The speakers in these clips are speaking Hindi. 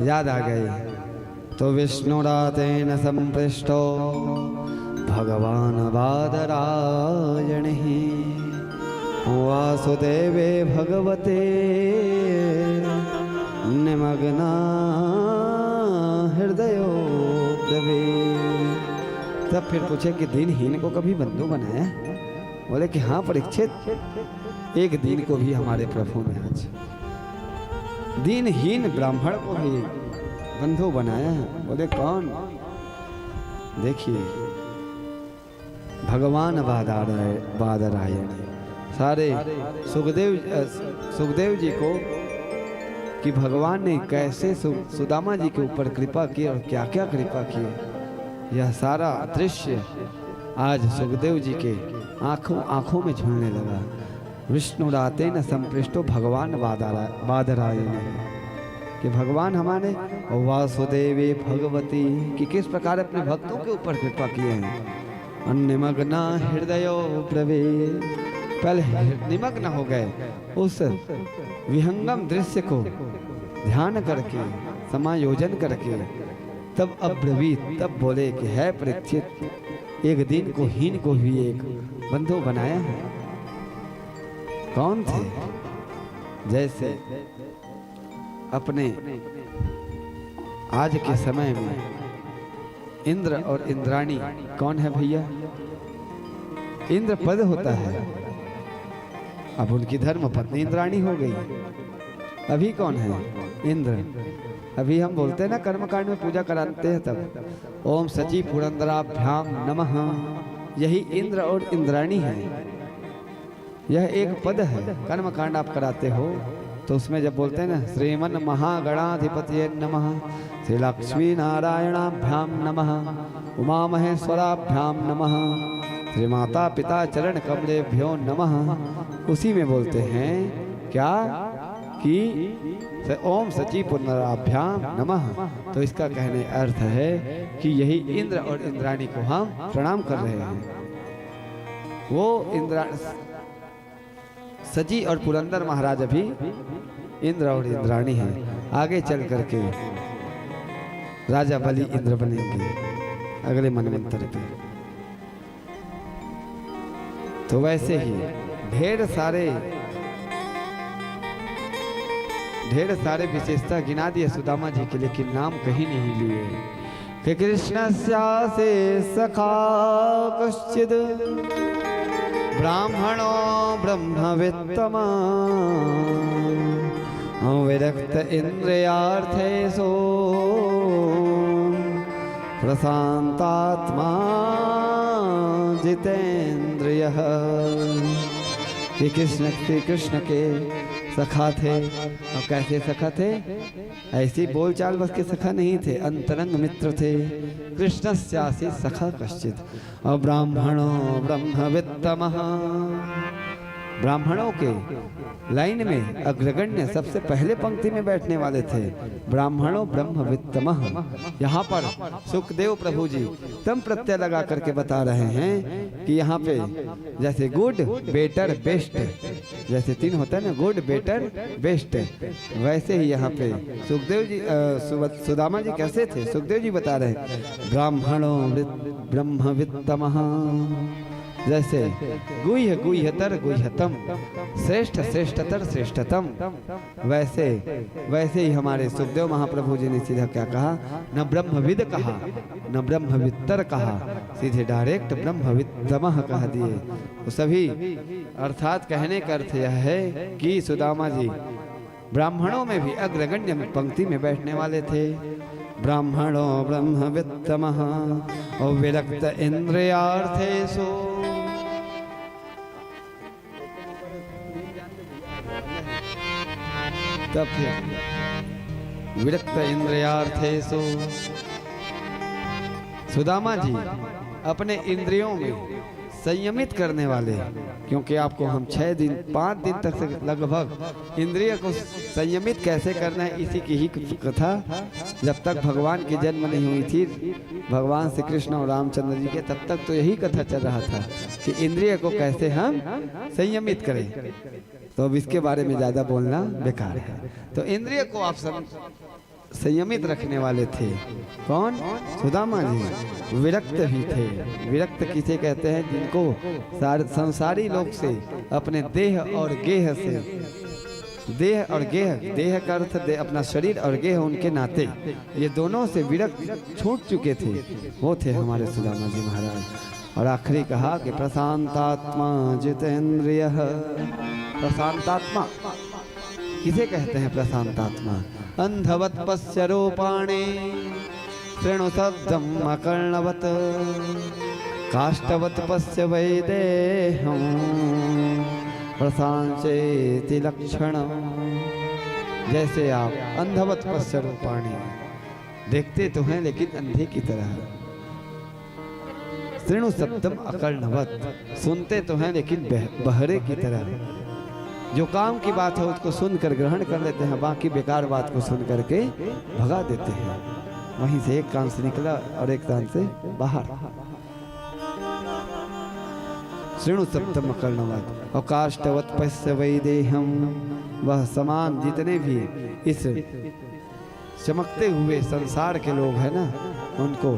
याद आ गई। तो विष्णुरातेन संपृष्टो भगवान बादरायण वासुदेवे भगवते निमग्ना हृदयो ब्रवे। तब फिर पूछे कि दीनहीन को कभी बंधु बनाया? बोले कि हाँ परीक्षित, एक दीन को भी हमारे प्रभु ने आज दीनहीन ब्राह्मण को भी बंधु बनाया है। बोले कौन? देखिए भगवान बादरायण सारे सुखदेव जी को कि भगवान ने कैसे सुदामा जी के ऊपर कृपा की और क्या क्या कृपा की, यह सारा दृश्य आज सुखदेव जी के आंखों में झूलने लगा। विष्णुरातेन संपृष्टो भगवान बादरायण कि भगवान हमारे वासुदेवे भगवती कि किस प्रकार अपने भक्तों के ऊपर कृपा किए हैं। अन्यमग्ना हृदयो ब्रवे, पहले निमग्न हो गए उस विहंगम दृश्य को ध्यान करके समायोजन करके, तब अब्रवीत तब बोले कि है परीक्षित, एक दिन को हीन को भी एक बंधु बनाया है। कौन थे? जैसे अपने आज के समय में इंद्र और इंद्राणी कौन है भैया? इंद्र पद होता है, अब उनकी धर्म पत्नी इंद्राणी हो गई। अभी कौन है? इंद्र। अभी हम बोलते हैं ना कर्मकांड में पूजा कराते हैं तब ओम सची पुरंदराभ्याम नमः, यही इंद्र और इंद्राणी है। यह एक पद है। कर्मकांड आप कराते हो तो उसमें जब बोलते हैं ना श्रीमन महागणाधिपतये नमः, श्री लक्ष्मी नारायणाभ्याम नमः, उमा महेश्वराभ्याम नमः, श्री माता पिता चरण कमलेभ्यो नमः, उसी में बोलते हैं क्या कि ओम सची पुनराभ्याम नमः। तो इसका कहने अर्थ है कि यही इंद्र और इंद्राणी को हम प्रणाम कर रहे हैं। वो इंद्रा सची और पुरंदर महाराज अभी इंद्र और इंद्राणी हैं। आगे चल करके राजा बलि इंद्र बनेंगे अगले मनवंतर पे। तो वैसे ही ढेर सारे विशेषता गिना दिए सुदामा जी के, लेकिन नाम कहीं नहीं लिए कि कृष्णस्यासे सखा कश्चिद ब्राह्मणो ब्रह्मवित्तमा विरक्त इंद्रियार्थेषु प्रशांतात्मा जितेंद्रियः। कि कृष्ण के सखा थे। और कैसे सखा थे? ऐसी बोलचाल बस के सखा नहीं थे, अंतरंग मित्र थे। कृष्णस्यासि सखा कश्चित और ब्राह्मणो ब्रह्मवित्तमः, ब्राह्मणों के लाइन में अग्रगण्य सबसे पहले पंक्ति में बैठने वाले थे ब्राह्मणों ब्रह्मवित्तमः। यहाँ पर सुखदेव प्रभु जी तम प्रत्यय लगा करके बता रहे हैं कि यहाँ पे जैसे गुड बेटर बेस्ट, जैसे तीन होता है ना गुड बेटर बेस्ट, वैसे ही यहाँ पे सुखदेव जी सुदामा जी कैसे थे? सुखदेव जी बता रहे हैं ब्राह्मणों ब्रह्मवित्तमः, जैसे गुह्य गुह्यतर गुह्यतम, श्रेष्ठ श्रेष्ठतर श्रेष्ठतम, वैसे ही हमारे सुखदेव महाप्रभु जी ने सीधा क्या कहा? न ब्रह्मविद कहा न ब्रह्मवित्तर कहा, सीधे डायरेक्ट ब्रह्मवित्तमः कह दिए। तो सभी अर्थात कहने का अर्थ यह है कि सुदामा जी ब्राह्मणों में भी अग्रगण्य पंक्ति में बैठने वाले थे। ब्राह्मणो ब्रह्मवित्तमः और विरक्त इंद्रियार्थेषु, तब विरक्त इंद्रियार्थेषु सुदामा जी अपने इंद्रियों में संयमित करने वाले, क्योंकि आपको हम 5 दिन तक से लगभग इंद्रिय को संयमित कैसे करना है इसी की ही कथा जब तक भगवान की जन्म नहीं हुई थी भगवान श्री कृष्ण और रामचंद्र जी के, तब तक तो यही कथा चल रहा था कि इंद्रिय को कैसे हम संयमित करें। तो अब इसके बारे में ज्यादा बोलना बेकार है। तो इंद्रिय को आप संयमित रखने वाले थे। कौन? सुदामा जी। विरक्त भी थे। विरक्त किसे कहते हैं? जिनको संसारी लोग से, अपने देह और गेह से, देह और गेह, देह का अर्थ अपना शरीर और गेह उनके नाते, ये दोनों से विरक्त छूट चुके थे, वो थे हमारे सुदामा जी महाराज। और आखिरी कहा कि प्रशांतात्मा जितेंद्रिय। प्रशांतात्मा किसे कहते हैं? प्रशांतात्मा अंधवत पश्य रूपाणे शृणु शब्दम अकर्णवत काष्ठवत पश्य वैदेहम् प्रशांचेति लक्षण। जैसे आप अंधवत पश्य रूपाणी, देखते तो हैं लेकिन अंधे की तरह। शृणु शब्दम अकर्णवत, सुनते तो हैं लेकिन बहरे की तरह। जो काम की बात है उसको सुनकर ग्रहण कर लेते हैं, बाकी बेकार बात को सुन करके भगा देते हैं। वहीं से एक कान से निकला और एक कान से बाहर। शृणु सप्तम कर्णवत और काष्ठवत पश्य वैदेहम्। वह समान जितने भी इस चमकते हुए संसार के लोग हैं ना, उनको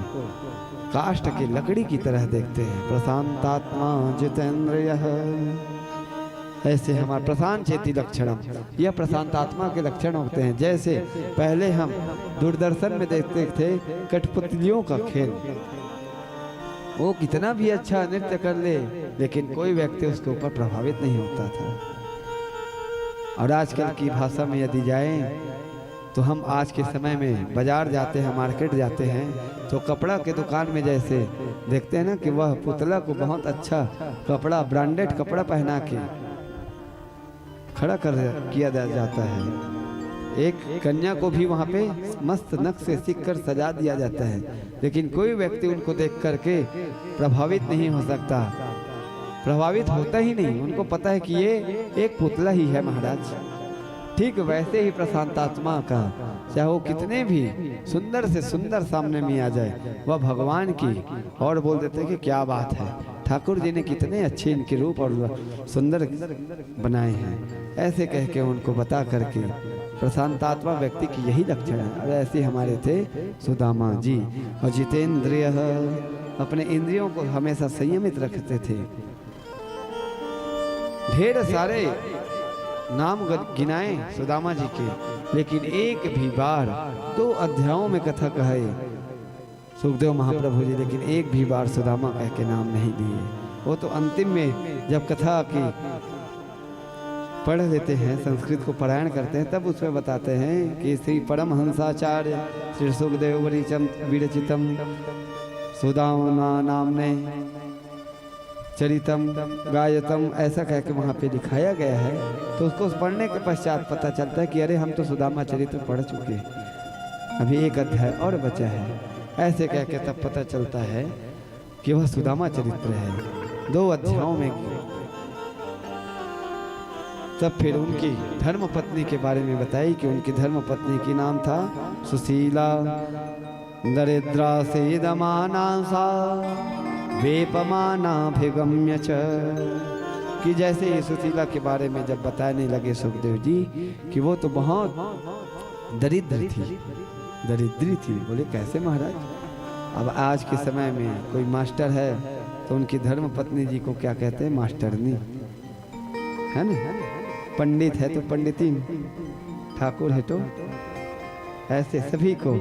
काष्ठ की लकड़ी की तरह देखते हैं। प्रशांतात्मा जितेंद्रियः, ऐसे हमारे प्रशांत चेति लक्षणम, यह प्रशांत आत्मा के लक्षण होते हैं। जैसे पहले हम दूरदर्शन में देखते थे कठपुतलियों का खेल, वो कितना भी अच्छा नृत्य कर ले लेकिन कोई व्यक्ति उसके ऊपर प्रभावित नहीं होता था। और आजकल की भाषा में यदि जाएं तो हम आज के समय में बाजार जाते हैं, मार्केट जाते हैं, तो कपड़ा के दुकान में जैसे देखते हैं ना कि वह पुतला को बहुत अच्छा कपड़ा, ब्रांडेड कपड़ा पहना के खड़ा कर किया जाता है। एक कन्या को भी वहाँ पे मस्त नक्श से सीख कर सजा दिया जाता है, लेकिन कोई व्यक्ति उनको देख करके प्रभावित नहीं हो सकता, प्रभावित होता ही नहीं। उनको पता है कि ये एक पुतला ही है महाराज। ठीक वैसे ही प्रशांत आत्मा का, चाहे वो कितने भी सुंदर से सुंदर सामने में आ जाए, वह भगवान की और बोल देते हैं कि क्या बात है, ठाकुर जी ने कितने अच्छे इनके रूप और सुंदर बनाए हैं। ऐसे कह के उनको बता करके प्रशांत आत्मा व्यक्ति की यही लक्षण है। और ऐसे हमारे थे सुदामा जी। और जितेंद्रिय, अपने इंद्रियों को हमेशा संयमित रखते थे। ढेर सारे नाम गिनाए सुदामा जी के, लेकिन एक भी बार 2 अध्यायों में कथा कहे सुखदेव महाप्रभु जी, लेकिन एक भी बार सुदामा कह के नाम नहीं दिए। वो तो अंतिम में जब कथा की पढ़ लेते हैं, संस्कृत को पारायण करते हैं, तब उसमें बताते हैं कि श्री परमहंसाचार्य श्री सुखदेव विरचितम सुदामा नामने चरितम गायतम, ऐसा कह के वहाँ पे दिखाया गया है। तो उसको पढ़ने के पश्चात पता चलता है कि अरे हम तो सुदामा चरित्र पढ़ चुके, अभी एक अध्याय और बचा है। ऐसे कह के तब पता चलता है कि वह सुदामा चरित्र है 2 अध्यायों में। तब फिर उनकी धर्म पत्नी के बारे में बताई कि उनकी धर्म पत्नी की नाम था सुशीला, दरिद्रा से दमाना सा वेपमानाभिगम्य च। कि जैसे ये सुशीला के बारे में जब बताने लगे सुखदेव जी कि वो तो बहुत दरिद्र थी, दरिद्री थी। बोले कैसे महाराज? अब आज के समय में कोई मास्टर है तो उनकी धर्म पत्नी जी को क्या कहते हैं? मास्टरनी, है ना। पंडित है तो पंडितीन, ठाकुर है तो ऐसे सभी को।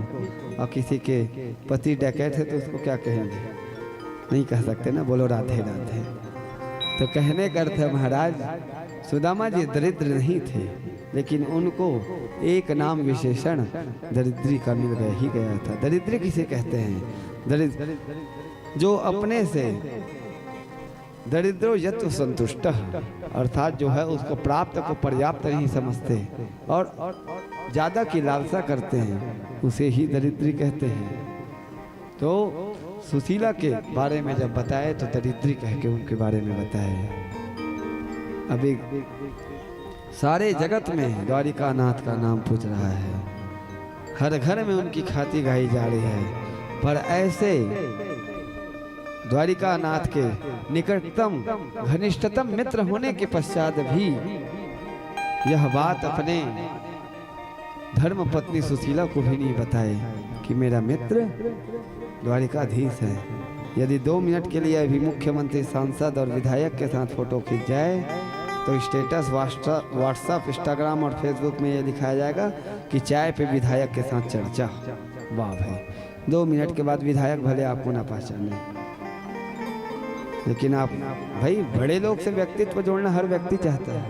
और किसी के पति डकैत है तो उसको क्या कहेंगे? नहीं कह सकते ना, बोलो राधे राधे। तो कहने का अर्थ है महाराज, सुदामा जी दरिद्र नहीं थे, लेकिन उनको एक नाम विशेषण दरिद्री का मिल गया ही गया था। दरिद्र किसे कहते हैं? दरिद्र जो अपने से दरिद्रो यत्व संतुष्ट, अर्थात जो है उसको प्राप्त को पर्याप्त नहीं समझते और ज्यादा की लालसा करते हैं, उसे ही दरिद्री कहते हैं। तो सुशीला के बारे में जब बताए तो दरिद्री कह के उनके बारे में बताए। अभी सारे जगत में द्वारिका नाथ का नाम पूछ रहा है, हर घर में उनकी ख्याति गाई जा रही है। पर ऐसे द्वारिका नाथ के निकटतम घनिष्ठतम मित्र होने के पश्चात भी यह बात अपने धर्म पत्नी सुशीला को भी नहीं बताए कि मेरा मित्र द्वारिकाधीश है। यदि 2 मिनट के लिए अभी मुख्यमंत्री, सांसद और विधायक के साथ फोटो खींच जाए तो स्टेटस व्हाट्सएप, इंस्टाग्राम और फेसबुक में ये लिखाया जाएगा कि चाय पे विधायक के साथ चर्चा। वाह भाई, 2 मिनट के बाद विधायक भले आपको ना पहचाने, लेकिन आप भाई बड़े लोग से व्यक्तित्व जोड़ना हर व्यक्ति चाहता है।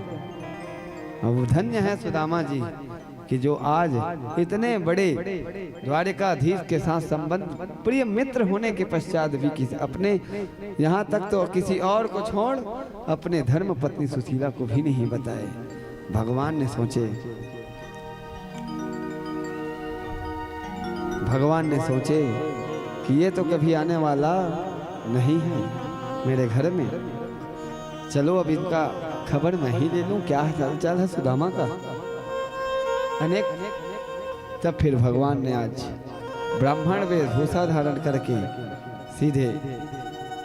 अब धन्य है सुदामा जी कि जो आज इतने बड़े द्वारिकाधीश के साथ संबंध, प्रिय मित्र होने के पश्चात भी किसी अपने, यहाँ तक तो किसी और को छोड़ अपने धर्म पत्नी सुशीला को भी नहीं बताए। भगवान ने सोचे कि ये तो कभी आने वाला नहीं है मेरे घर में, चलो अब इनका खबर मैं ही ले लूं, क्या हालचाल है सुदामा का। अनेक तब फिर भगवान ने आज ब्राह्मण वेशभूषा धारण करके सीधे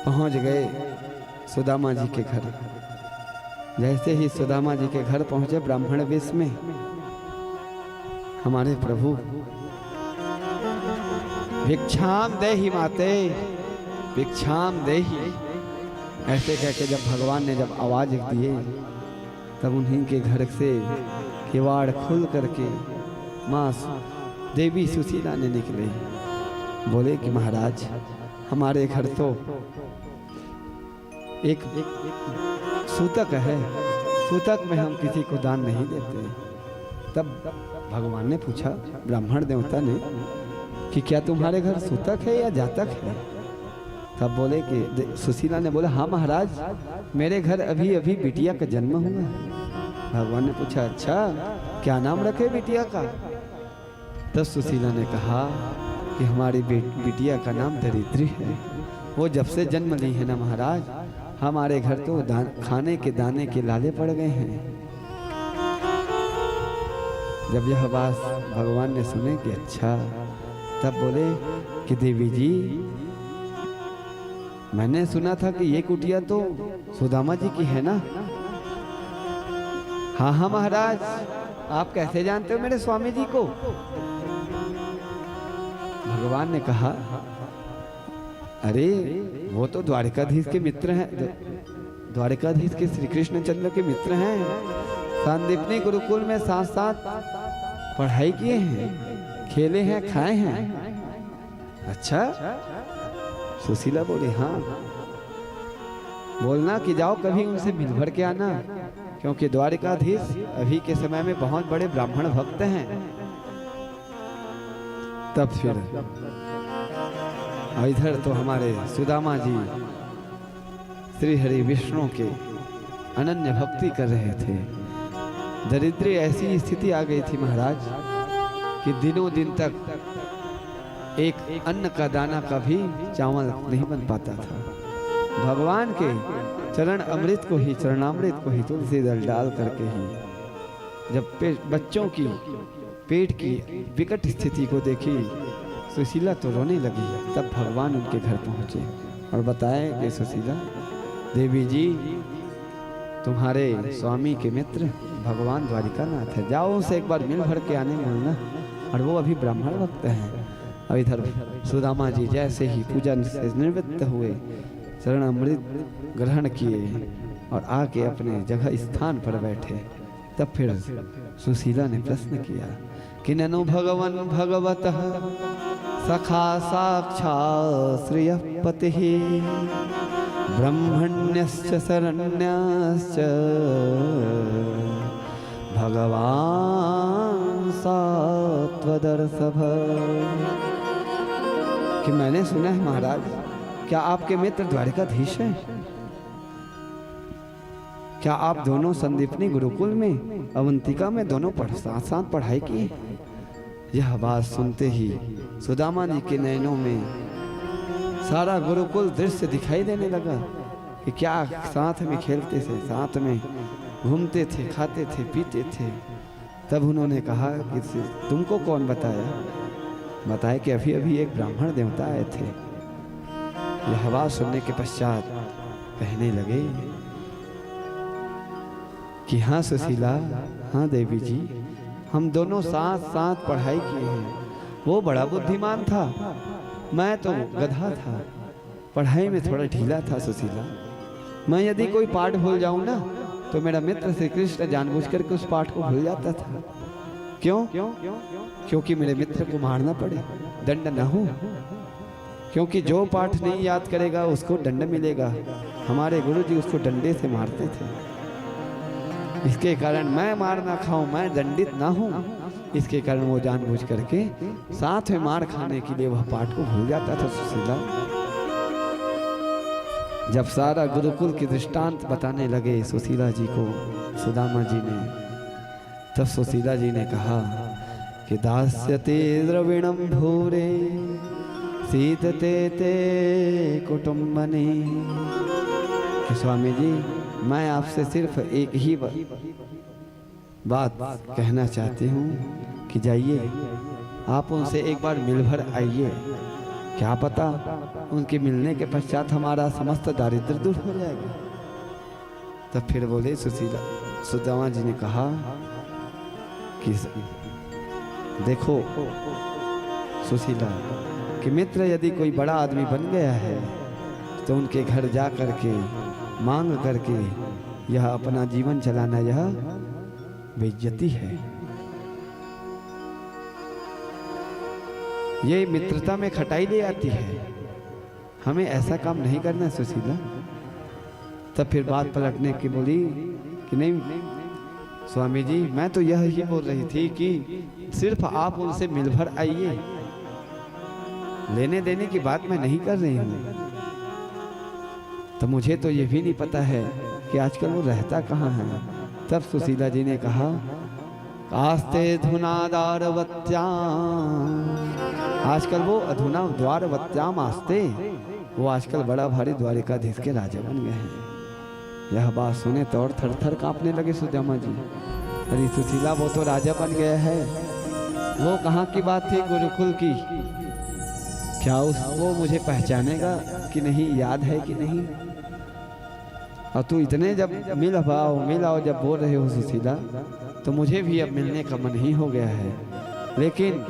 पहुंच गए सुदामा जी के घर। जैसे ही सुदामा जी के घर पहुंचे ब्राह्मण वेश में, हमारे प्रभु भिक्षाम देहि माते, भिक्षाम देहि, ऐसे कहकर जब भगवान ने जब आवाज दिए तब उन्हीं के घर से किवाड़ खुल करके माँ देवी सुशीला ने निकले। बोले कि महाराज हमारे घर तो एक सूतक है, सूतक में हम किसी को दान नहीं देते। तब भगवान ने पूछा, ब्राह्मण देवता ने, कि क्या तुम्हारे घर सूतक है या जातक है? तब बोले कि सुशीला ने बोला, हाँ महाराज मेरे घर अभी अभी बिटिया का जन्म हुआ है। भगवान ने पूछा, अच्छा क्या नाम रखे बिटिया का? तब सुशीला ने कहा कि हमारी बिटिया का नाम दरिद्री है। वो जब से जन्म ली है ना महाराज, हमारे घर तो खाने के दाने के लाले पड़ गए हैं। जब यह बात भगवान ने सुने कि अच्छा, तब बोले कि देवी जी मैंने सुना था कि ये कुटिया तो सुदामा जी की है ना? हाँ हाँ महाराज, आप कैसे जानते हो मेरे स्वामी जी को? भगवान ने कहा, अरे वो तो द्वारिकाधीश के मित्र हैं, द्वारिकाधीश के श्री कृष्ण चंद्र के मित्र हैं। सांदीपनी गुरुकुल में साथ साथ पढ़ाई किए हैं, खेले हैं, खाए हैं। अच्छा, सुशीला बोली, हाँ। बोलना कि जाओ कभी उनसे मिल भर के आना, क्योंकि द्वारिकाधीश अभी के समय में बहुत बड़े ब्राह्मण भक्त हैं। तब फिर इधर तो हमारे सुदामा जी श्री हरि विष्णु के अनन्य भक्ति कर रहे थे। दरिद्री ऐसी स्थिति आ गई थी महाराज कि दिनों दिन तक एक अन्न का दाना का भी चावल नहीं बन पाता था। भगवान के चरण अमृत को ही, चरणामृत को ही तुलसी दल डाल करके ही जब बच्चों की पेट की विकट स्थिति को देखी सुशीला तो रोने लगी। तब भगवान उनके घर पहुंचे और बताए कि सुशीला देवी जी, तुम्हारे स्वामी के मित्र भगवान द्वारिकानाथ है, जाओ उनसे एक बार मिल भर के आने बोलना, और वो अभी ब्राह्मण भक्त हैं। और इधर सुदामा जी जैसे ही पूजन से निवृत्त हुए, चरण अमृत ग्रहण किए और आके अपने जगह स्थान पर बैठे। तब फिर सुशीला ने प्रश्न किया कि ननु भगवन भगवतः सखा साक्षात् श्रियः पतिः ब्रह्मण्यश्च शरण्यश्च भगवान सात्वदर्शभ। कि मैंने सुना है महाराज, क्या आपके मित्र द्वारिकाधीश हैं? क्या आप दोनों संदीपनी गुरुकुल में, अवंतिका में दोनों साथ साथ पढ़ाई की? यह बात सुनते ही सुदामा जी के नयनों में सारा गुरुकुल दृश्य दिखाई देने लगा कि क्या साथ में खेलते थे, साथ में घूमते थे, खाते थे, पीते थे। तब उन्होंने कहा कि तुमको कौन बताया? बताया कि अभी अभी एक ब्राह्मण देवता आए थे। यह बात सुनने के पश्चात कहने लगे कि हाँ सुशीला, हाँ देवी जी, हम दोनों साथ साथ पढ़ाई किए हैं। वो बड़ा बुद्धिमान था, मैं तो गधा था, पढ़ाई में थोड़ा ढीला था सुशीला। मैं यदि कोई पाठ भूल जाऊं ना तो मेरा मित्र श्री कृष्ण जानबूझकर के उस पाठ को भूल जाता था। क्यों? क्योंकि मेरे मित्र को मारना पड़े, दंड ना हो। क्योंकि जो पाठ नहीं याद करेगा उसको दंड मिलेगा। हमारे गुरुजी उसको डंडे से मारते थे। इसके कारण मैं मार ना खाऊं, मैं दंडित ना हूं, इसके कारण वो जानबूझ करके साथ में मार खाने के लिए वह पाठ को भूल जाता था सुशीला। जब सारा गुरुकुल की दृष्टांत बताने लगे सुशीला जी को सुदामा जी ने, तब सुशीला जी ने कहा कि दास्यते द्रविणम भूरे सीतते ते कुटुंबने। कि स्वामी जी मैं आपसे सिर्फ एक ही बात कहना चाहती हूँ कि जाइए आप उनसे एक बार मिल भर आइए, क्या पता उनके मिलने के पश्चात हमारा समस्त दारिद्र दूर हो जाएगा। तब फिर बोले सुदामा जी ने कहा कि देखो सुशीला कि मित्र यदि कोई बड़ा आदमी बन गया है तो उनके घर जा करके मांग करके यह अपना जीवन चलाना यह बेइज्जती है। ये मित्रता में खटाई ले आती है, हमें ऐसा काम नहीं करना सुशीला। तब फिर बात पलटने की बोली कि नहीं स्वामी जी मैं तो यह ही बोल रही थी कि सिर्फ आप उनसे मिल भर आइए, लेने देने की बात मैं नहीं कर रही हूँ। तो मुझे तो ये भी नहीं पता है कि आजकल वो रहता कहाँ है। तब सुशीला जी ने कहा आस्ते धुनादारवत्याम, आजकल वो अधुना द्वारवत्याम आस्ते, वो आजकल बड़ा भारी द्वारिकाधीश के राजा बन गए हैं। यह बात सुने तो और थर थर कांपने लगे सुदामा जी। अरे सुशीला वो तो राजा बन गया है, वो कहाँ की बात थी गुरुकुल की, क्या वो मुझे पहचानेगा कि नहीं, याद है कि नहीं। और तू इतने जब मिल आओ जब बोल रहे हो सुशीला, तो मुझे भी अब मिलने का मन ही हो गया है। लेकिन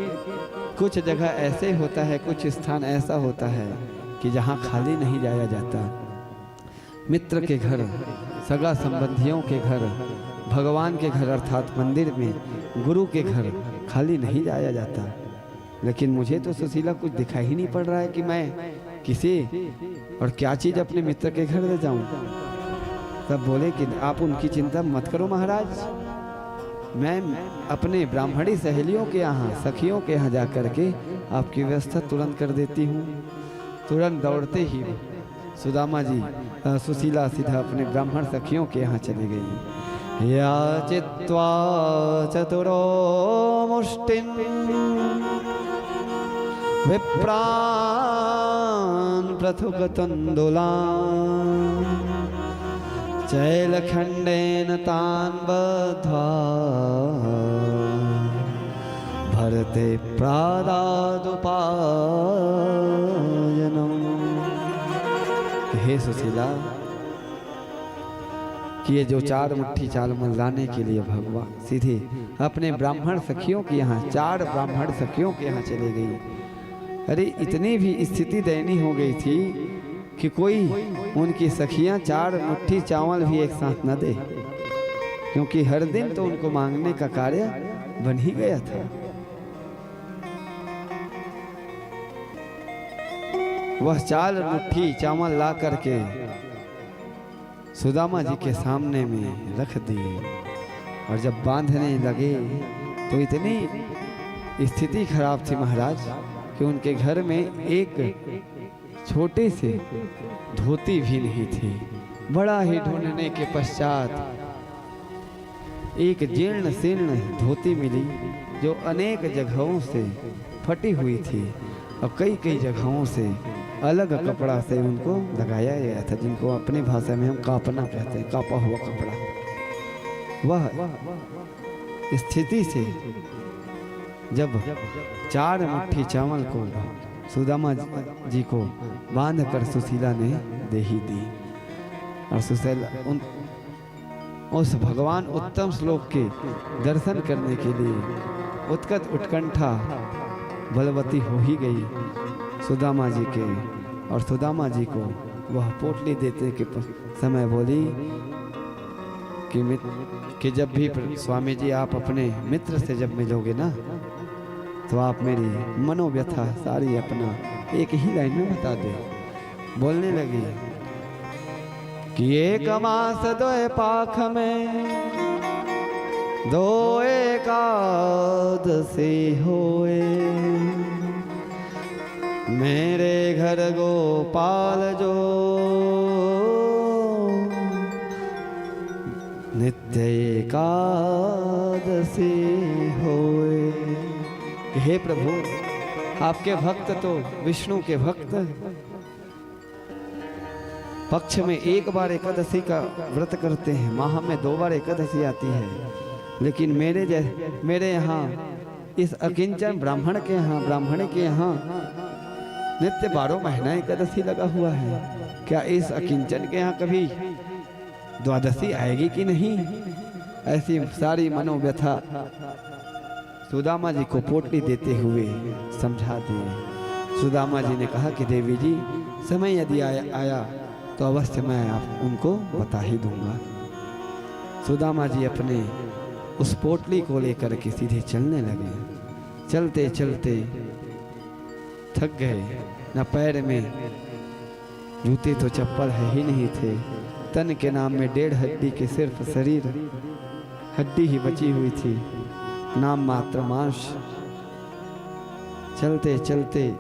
कुछ जगह ऐसे होता है, कुछ स्थान ऐसा होता है कि जहाँ खाली नहीं जाया जाता। मित्र के घर, सगा संबंधियों के घर, भगवान के घर अर्थात मंदिर में, गुरु के घर खाली नहीं जाया जाता। लेकिन मुझे तो सुशीला कुछ दिखाई ही नहीं पड़ रहा है कि मैं किसी और क्या चीज़ अपने मित्र के घर ले जाऊं। तब बोले कि आप उनकी चिंता मत करो महाराज, मैं अपने ब्राह्मणी सहेलियों के यहाँ, सखियों के यहाँ जा करके आपकी व्यवस्था तुरंत कर देती हूँ। तुरंत दौड़ते ही सुदामा जी सुशीला सीधा अपने ब्राह्मण सखियों के यहाँ चली गई। या चित्वा चतुरो मुष्टिन विप्रान पृथुकतंदुलान चैलखंडेन तान बद्ध्वा भरते प्रादादुपायनम। हे सुशीला कि ये जो 4 मुट्ठी चावल लाने के लिए भगवान सीधे अपने ब्राह्मण सखियों के यहाँ, 4 ब्राह्मण सखियों के यहाँ चले गई। अरे इतनी भी स्थिति दयनीय हो गई थी कि कोई उनकी सखियां 4 मुट्ठी चावल भी एक साथ न दे, क्योंकि हर दिन तो उनको मांगने का कार्य बन ही गया था। वह 4 मुट्ठी चावल ला करके सुदामा जी के सामने में रख दिए, और जब बांधने लगे तो इतनी स्थिति खराब थी महाराज कि उनके घर में एक छोटे से धोती भी नहीं थी। बड़ा ही ढूंढने के पश्चात एक जीर्ण शीर्ण धोती मिली जो अनेक जगहों से फटी हुई थी और कई जगहों से अलग कपड़ा से उनको लगाया गया था, जिनको अपनी भाषा में हम कापना कहते हैं, कापा हुआ कपड़ा। वह स्थिति से जब 4 मुट्ठी चावल को सुदामा जी को बांध कर सुशीला ने दे ही दी, और उस भगवान उत्तम श्लोक के दर्शन करने के लिए उत्कट उत्कंठा बलवती हो ही गई सुदामा जी के। और सुदामा जी को वह पोटली देते के समय बोली कि जब भी स्वामी जी आप अपने मित्र से जब मिलोगे ना, तो आप मेरी मनोव्यथा सारी अपना एक ही लाइन में बता दे। बोलने लगी कि एक मास दो पाख में दो एकादशी होए, मेरे घर गोपाल जो नित्य एकादशी होए। हे प्रभु, आपके भक्त तो विष्णु के भक्त पक्ष में एक बार एकादशी का व्रत करते हैं, माह में 2 बार एकादशी आती है, लेकिन मेरे यहाँ इस अकिंचन ब्राह्मण के यहाँ नित्य 12 महीना एकादशी लगा हुआ है। क्या इस अकिंचन के यहाँ कभी द्वादशी आएगी कि नहीं? ऐसी सारी मनोव्यथा सुदामा जी को पोटली देते हुए समझा दिए। सुदामा जी ने कहा कि देवी जी, समय यदि आया तो अवश्य मैं आप उनको बता ही दूंगा। सुदामा जी अपने उस पोटली को लेकर के सीधे चलने लगे। चलते चलते थक गए, न पैर में जूते तो चप्पल है ही नहीं थे, तन के नाम में 1.5 हड्डी के सिर्फ शरीर हड्डी ही बची हुई थी, नाम मात्र मांस। चलते चलते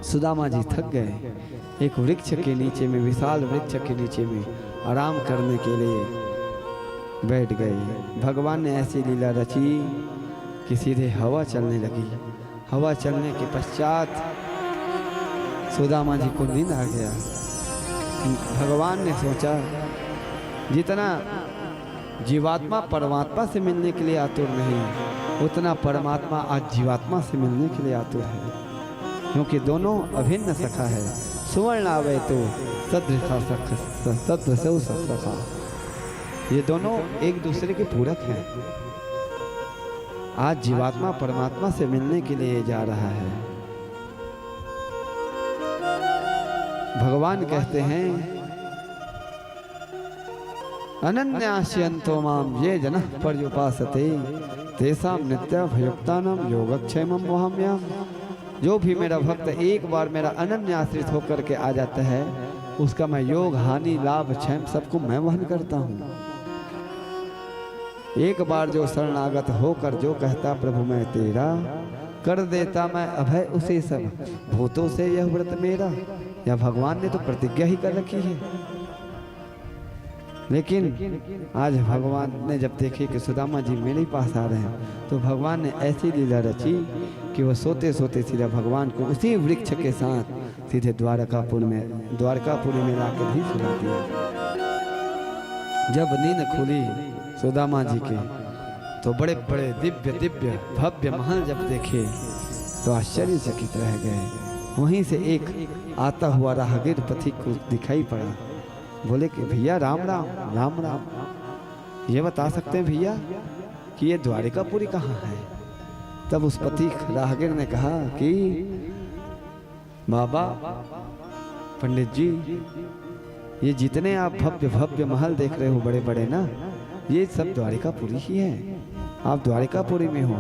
सुदामा जी थक गए। एक वृक्ष के नीचे में, विशाल वृक्ष के नीचे में आराम करने के लिए बैठ गए। भगवान ने ऐसी लीला रची कि सीधे हवा चलने लगी। हवा चलने के पश्चात सुदामा जी को नींद आ गया। भगवान ने सोचा, जितना जीवात्मा परमात्मा से मिलने के लिए आतुर नहीं, उतना परमात्मा आज जीवात्मा से मिलने के लिए आतुर है, क्योंकि दोनों अभिन्न सखा है। सुवर्ण आवे तो सद्र सखा, ये दोनों एक दूसरे के पूरक हैं। आज जीवात्मा परमात्मा से मिलने के लिए जा रहा है। भगवान कहते हैं, अनन्यास्यन्तो माम ये जनः पर्युपासते तेषां नित्यभयुक्तानां योगक्षेमं वहाम्यहम्। जो भी मेरा भक्त एक बार मेरा अनन्य आश्रित होकर के आ जाता है, उसका मैं योग हानि लाभ क्षेम सबको मैं वहन करता हूँ। एक बार जो शरणागत होकर जो कहता प्रभु मैं तेरा, कर देता मैं अभय उसे सब भूतों से यह व्रत मेरा। या भगवान ने तो प्रतिज्ञा ही कर रखी है। लेकिन आज भगवान ने जब देखे कि सुदामा जी मेरे पास आ रहे हैं, तो भगवान ने ऐसी लीला रची कि वो सोते सोते सीधा भगवान को उसी वृक्ष के साथ सीधे द्वारकापुरी में लाकर भी सुला दिया। जब नींद खुली सुदामा जी के, तो बड़े बड़े दिव्य दिव्य भव्य महल जब देखे तो आश्चर्यचकित रह गए। वहीं से एक आता हुआ राहगीर पथिक को दिखाई पड़ा। बोले कि भैया राम राम राम राम, ये बता सकते हैं भैया कि ये द्वारिकापुरी कहाँ है? तब उस पथिक राहगीर ने कहा कि बाबा पंडित जी, ये जितने आप भव्य भव्य महल देख रहे हो बड़े बड़े ना, ये सब द्वारिकापुरी ही है। आप द्वारिकापुरी में हो।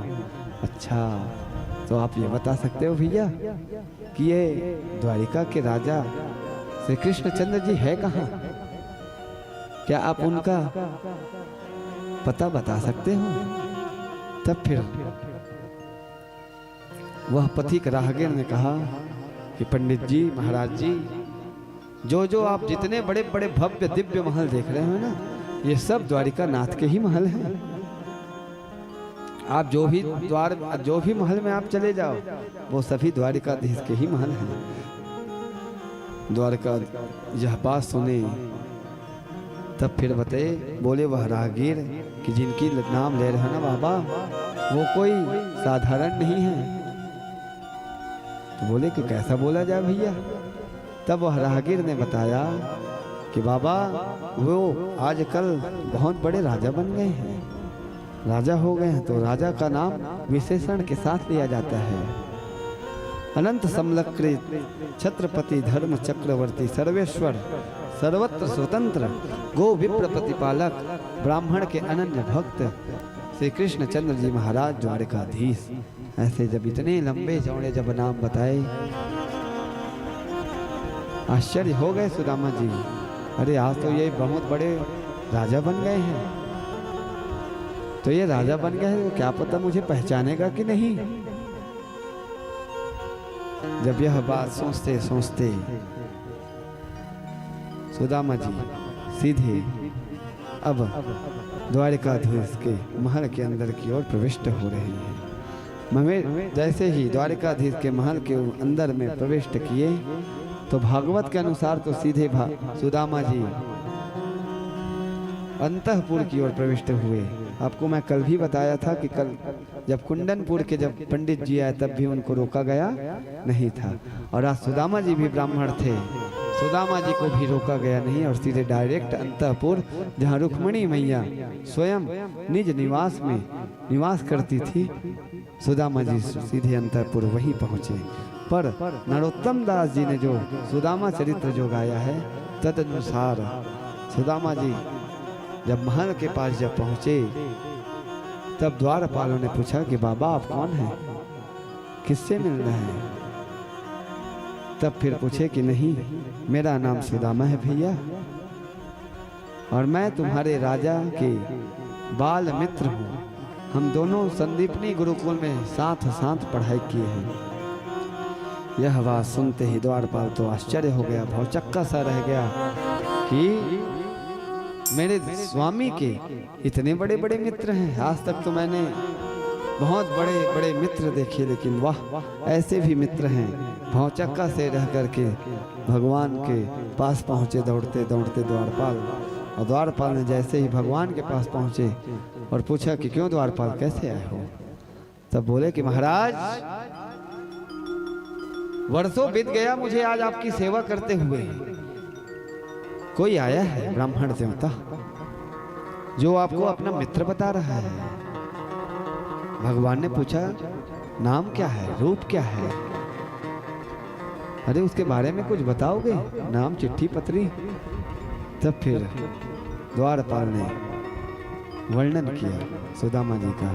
अच्छा, तो आप ये बता सकते हो भैया कि ये द्वारिका के राजा श्री कृष्णचंद्र जी है कहाँ? क्या आप उनका पता बता सकते हो? तब फिर वह पथिक राहगीर ने कहा कि पंडित जी, महाराज जी, जो आप जितने बड़े बड़े भव्य दिव्य महल देख रहे हो ना, ये सब द्वारिका नाथ के ही महल हैं। आप जो भी महल में आप चले जाओ, वो सभी द्वारिकाधीश के ही महल हैं। द्वारका यह बात सुने तब फिर बोले वह राहगीर कि जिनकी नाम ले रहे हैं ना बाबा, वो कोई साधारण नहीं है। तो बोले कि कैसा बोला जाए भैया? तब वह राहगीर ने बताया कि बाबा वो आजकल बहुत बड़े राजा बन गए हैं, राजा हो गए हैं, तो राजा का नाम विशेषण के साथ लिया जाता है। अनंत समलकृत छत्रपति धर्म चक्रवर्ती सर्वेश्वर सर्वत्र स्वतंत्र गो विप्र प्रतिपालक ब्राह्मण के अनन्य भक्त श्री कृष्ण चंद्र जी महाराज द्वारकाधीश। ऐसे जब इतने लंबे चौड़े जब नाम बताए, आश्चर्य हो गए सुदामा जी। अरे आज तो ये बहुत बड़े राजा बन गए हैं, तो ये राजा बन गए हैं, तो क्या पता मुझे पहचानेगा कि नहीं। जब यह बात सोचते सोचते सुदामा जी सीधे अब द्वारकाधीश के महल के अंदर की ओर प्रविष्ट हो रहे हैं। महेश जैसे ही द्वारकाधीश के महल के अंदर में प्रविष्ट किए तो भागवत के अनुसार तो सीधे सुदामा जी अंतःपुर की ओर प्रविष्ट हुए। आपको मैं कल भी बताया था कि कल जब कुंडनपुर के जब पंडित जी आए तब भी उनको रोका गया नहीं था, और आज सुदामा जी भी ब्राह्मण थे, सुदामा जी को भी रोका गया नहीं, और सीधे डायरेक्ट अंतःपुर जहाँ रुक्मिणी मैया स्वयं निज निवास में निवास करती थी, सुदामा जी सीधे अंतःपुर वहीं पहुँचे। पर नरोत्तम दास जी ने जो सुदामा चरित्र जो गाया है तदनुसार सुदामा जी जब महल के पास जब पहुंचे तब द्वारपालों ने पूछा कि बाबा आप कौन हैं, किससे मिल रहे हैं। तब फिर पूछे कि नहीं, मेरा नाम सुदामा है भैया, और मैं तुम्हारे राजा के बाल मित्र हूँ। हम दोनों संदीपनी गुरुकुल में साथ साथ पढ़ाई किए हैं। यह बात सुनते ही द्वारपाल तो आश्चर्य हो गया, भौचक्का सा रह गया कि मेरे स्वामी के इतने बड़े बड़े मित्र हैं। आज तक तो मैंने बहुत बड़े बड़े मित्र देखे, लेकिन वाह ऐसे भी मित्र हैं। भौचक्का से रह करके भगवान के पास पहुँचे दौड़ते दौड़ते द्वारपाल, और द्वारपाल ने जैसे ही भगवान के पास पहुँचे और पूछा कि क्यों द्वारपाल कैसे आए हो, तब बोले कि महाराज वर्षों बीत गया मुझे आज आपकी सेवा करते हुए, कोई आया है ब्राह्मण देवता जो आपको अपना मित्र बता रहा है। भगवान ने पूछा नाम क्या है, रूप क्या है। अरे उसके बारे में कुछ बताओगे, नाम चिट्ठी पत्री। तब फिर द्वारपाल ने वर्णन किया सुदामा जी का।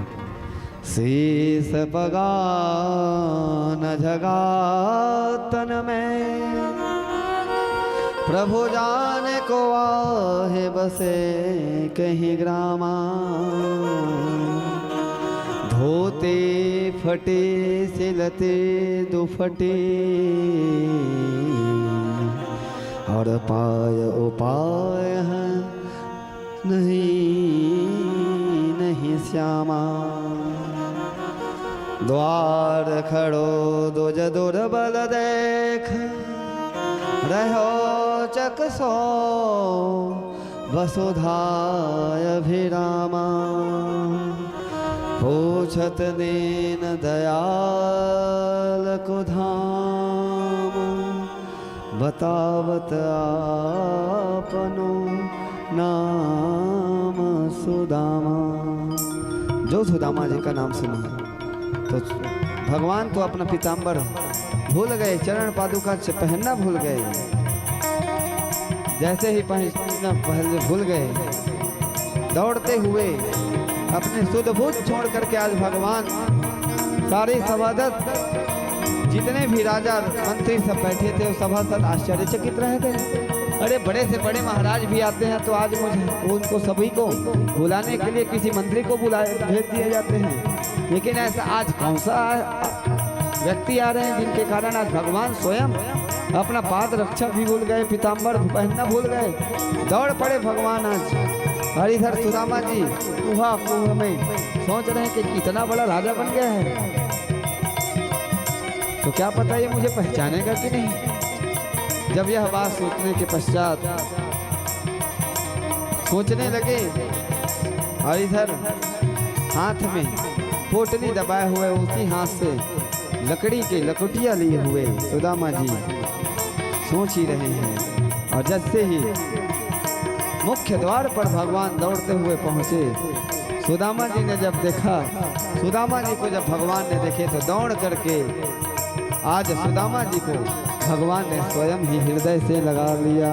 शेष पगान जगातन में प्रभु जाने को आहे बसे कहीं ग्रामा, धोते फटे सिलते दुफटे और पाय उपाय है नहीं श्यामा। द्वार खड़ो दुज दुर्बल देख रहो चकसो वसुधाय अभिरामा। पूछत दीन दयाल को धाम, बतावत आपनो नाम सुदामा। जो सुदामा जी का नाम सुना तो भगवान तो अपना पीताम्बर भूल गए, चरण पादुका से पहनना भूल गए। जैसे ही पहनना पहले भूल गए, दौड़ते हुए अपने सुध बुध छोड़ करके आज भगवान सारे सभासद जितने भी राजा मंत्री सब बैठे थे सभासद आश्चर्यचकित रह गए। अरे बड़े से बड़े महाराज भी आते हैं तो आज मुझे उनको सभी को बुलाने के लिए किसी मंत्री को भेज दिए जाते हैं, लेकिन ऐसा आज कौन सा व्यक्ति आ रहे हैं जिनके कारण आज भगवान स्वयं अपना पाद रक्षा भी भूल गए, पीताम्बर पहनना भूल गए। दौड़ पड़े भगवान आज। और इधर सुदामा जी कुहा कुह में सोच रहे हैं कि कितना बड़ा राजा बन गया है, तो क्या पता ये मुझे पहचानेगा कि नहीं। जब यह बात सोचने के पश्चात सोचने लगे, और इधर हाथ में पोटली दबाए हुए उसी हाथ से लकड़ी के लकुटिया लिए हुए सुदामा जी सोच ही रहे हैं। और जैसे ही मुख्य द्वार पर भगवान दौड़ते हुए पहुंचे। सुदामा जी ने जब देखा, सुदामा जी को जब भगवान ने देखे तो दौड़ करके आज सुदामा जी को भगवान ने स्वयं ही हृदय से लगा लिया।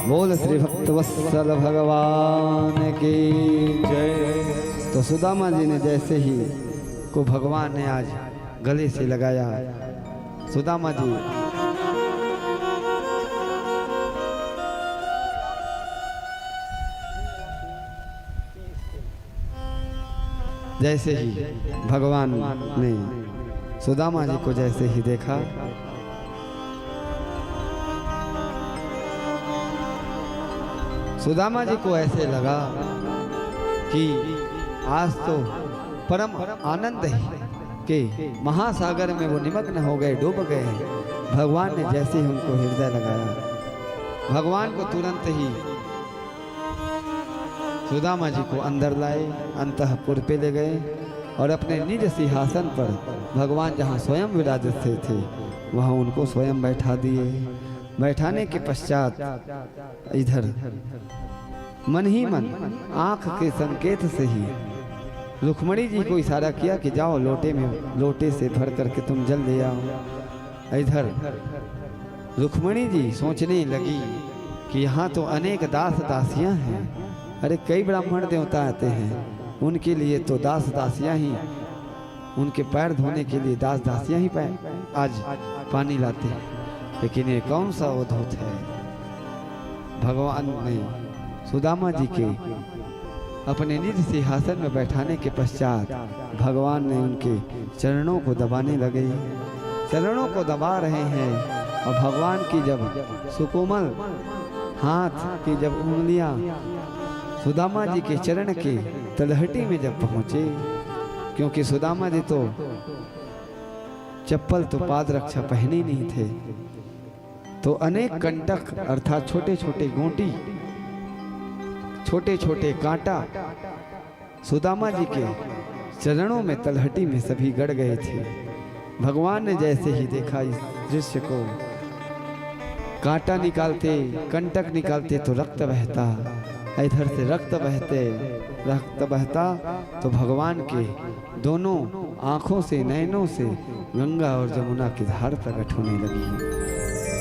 बोल श्री भक्तवत्सल भगवान की जय। तो सुदामा जी ने जैसे ही को भगवान ने आज गले से लगाया, सुदामा जी जैसे ही भगवान ने सुदामा जी को जैसे ही देखा, सुदामा जी को ऐसे लगा कि आज तो परम आनंद है कि महासागर में वो निमग्न हो गए, डूब गए हैं। भगवान ने जैसे ही उनको हृदय लगाया, भगवान को तुरंत ही सुदामा जी को अंदर लाए, अंतःपुर पे ले गए और अपने निज सिंहासन पर भगवान जहाँ स्वयं विराजित थे वहाँ उनको स्वयं बैठा दिए। बैठाने के पश्चात इधर मन ही मन आंख के संकेत से ही रुक्मणी जी को इशारा किया कि जाओ लोटे से भर करके तुम जल ले आओ। इधर रुक्मणी जी सोचने लगी कि यहाँ तो अनेक दास दासियां हैं। अरे कई ब्राह्मण देवता आते हैं, उनके लिए तो दास दासियां ही, उनके पैर धोने के लिए दास दासियां ही आज पानी लाते हैं, लेकिन ये कौन सा अवधूत है। भगवान ने सुदामा जी के अपने निज सिंहासन में बैठाने के पश्चात भगवान ने उनके चरणों को दबाने लगे। चरणों को दबा रहे हैं और भगवान की जब सुकोमल हाथ की जब उंगलियां सुदामा जी के चरण के तलहटी में जब पहुंचे, क्योंकि सुदामा जी तो चप्पल तो पाद रक्षा पहने नहीं थे, तो अनेक कंटक अर्थात छोटे छोटे गोंटी, छोटे छोटे कांटा सुदामा जी के चरणों में तलहटी में सभी गड़ गए थे। भगवान ने जैसे ही देखा इस दृश्य को, कांटा निकालते, कंटक निकालते तो रक्त बहता, इधर से रक्त बहता तो भगवान के दोनों आंखों से, नयनों से गंगा और जमुना की धार प्रकट होने लगी।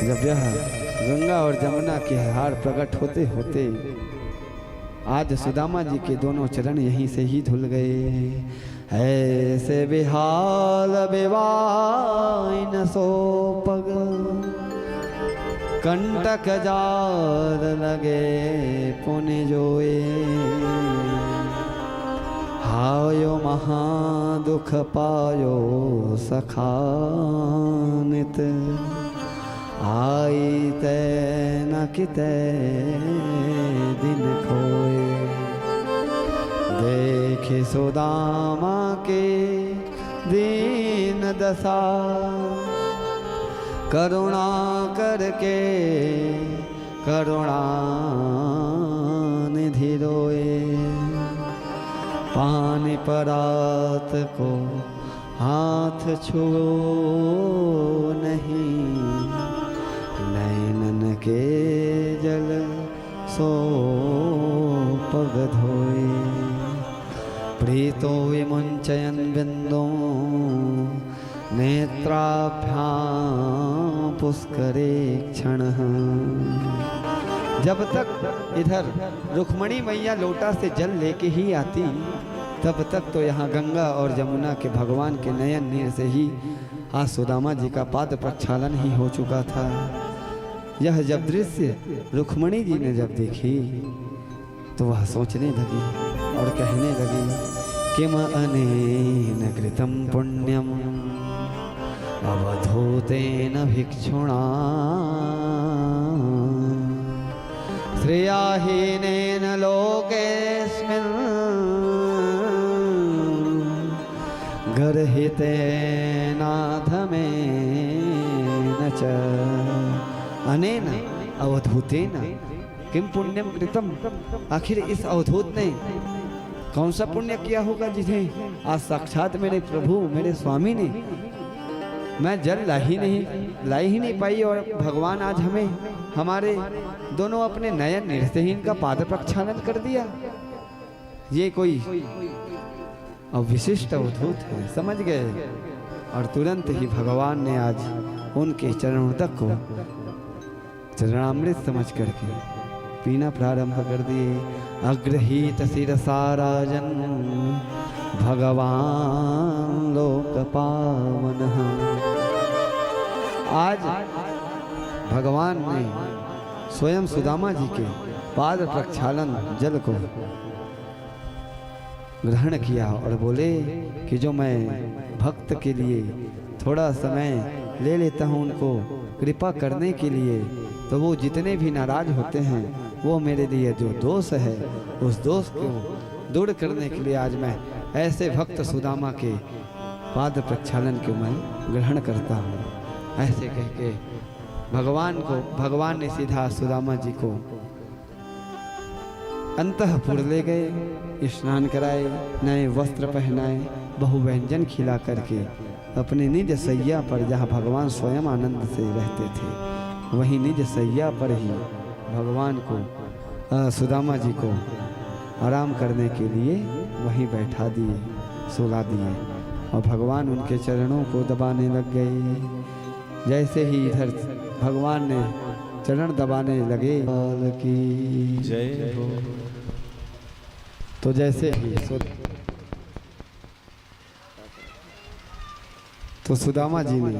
जब यह गंगा और जमुना की धार प्रकट होते होते आज सुदामा जी के दोनों चरण यहीं से ही धुल गए। ऐसे बेहाल बेवाइन सो पग, कंटक जार लगे पुनि जोए। हायो महा दुख पायो सखानित, आई ते न किते दिन खोए। देखे सुदामा के दीन दशा, करुणा करके करुणा निधि रोए। पानी परात को हाथ छुओ नहीं, नैनन के जल सो पग धोए। प्रीतो विमुंचयन बिंदु नेत्राभ्यां पुष्करे क्षण। जब तक इधर रुक्मणी मैया लोटा से जल लेके ही आती, तब तक तो यहाँ गंगा और जमुना के भगवान के नयन नीर से ही आज सुदामा जी का पाद प्रक्षालन ही हो चुका था। यह जब दृश्य रुक्मणी जी ने जब देखी तो वह सोचने लगी और कहने लगी, किम अनेन कृतं पुण्यम अवधूतेन भिक्षुणा, श्रेयाहीनेन लोकेऽस्मिन् गर्हितेनाधमेन च। अनेन अवधूतेन किम पुण्यम कृतम, आखिर इस अवधूत ने कौन सा पुण्य किया होगा जिन्हें आज साक्षात मेरे प्रभु, मेरे स्वामी ने मैं जल ला ही नहीं पाई और भगवान आज हमें हमारे दोनों अपने नयन नेत्रहीन का पाद प्रक्षालन कर दिया। ये कोई विशिष्ट अवधूत है, समझ गए। और तुरंत ही भगवान ने आज उनके चरणोदक को चरणामृत समझ करके पीना प्रारंभ कर दिए। अग्रहीत शिरसा राजन भगवान लोक पावन। आज भगवान ने स्वयं सुदामा जी के पाद प्रक्षालन जल को ग्रहण किया और बोले कि जो मैं भक्त के लिए थोड़ा समय ले लेता हूँ उनको कृपा करने के लिए, तो वो जितने भी नाराज होते हैं वो मेरे लिए जो दोष है उस दोष को दूर करने के लिए आज मैं ऐसे भक्त सुदामा के पाद प्रक्षालन को मैं ग्रहण करता हूँ। ऐसे कह के भगवान ने सीधा सुदामा जी को अंतःपुर ले गए, स्नान कराए, नए वस्त्र पहनाए, बहुव्यंजन खिला करके अपने निज सैया पर, जहाँ भगवान स्वयं आनंद से रहते थे, वहीं निज सैया पर ही भगवान को सुदामा जी को आराम करने के लिए वहीं बैठा दिए, सुला दिए और भगवान उनके चरणों को दबाने लग गए। जैसे ही इधर भगवान ने चरण दबाने लगे की जय हो, तो जैसे ही तो सुदामा जी ने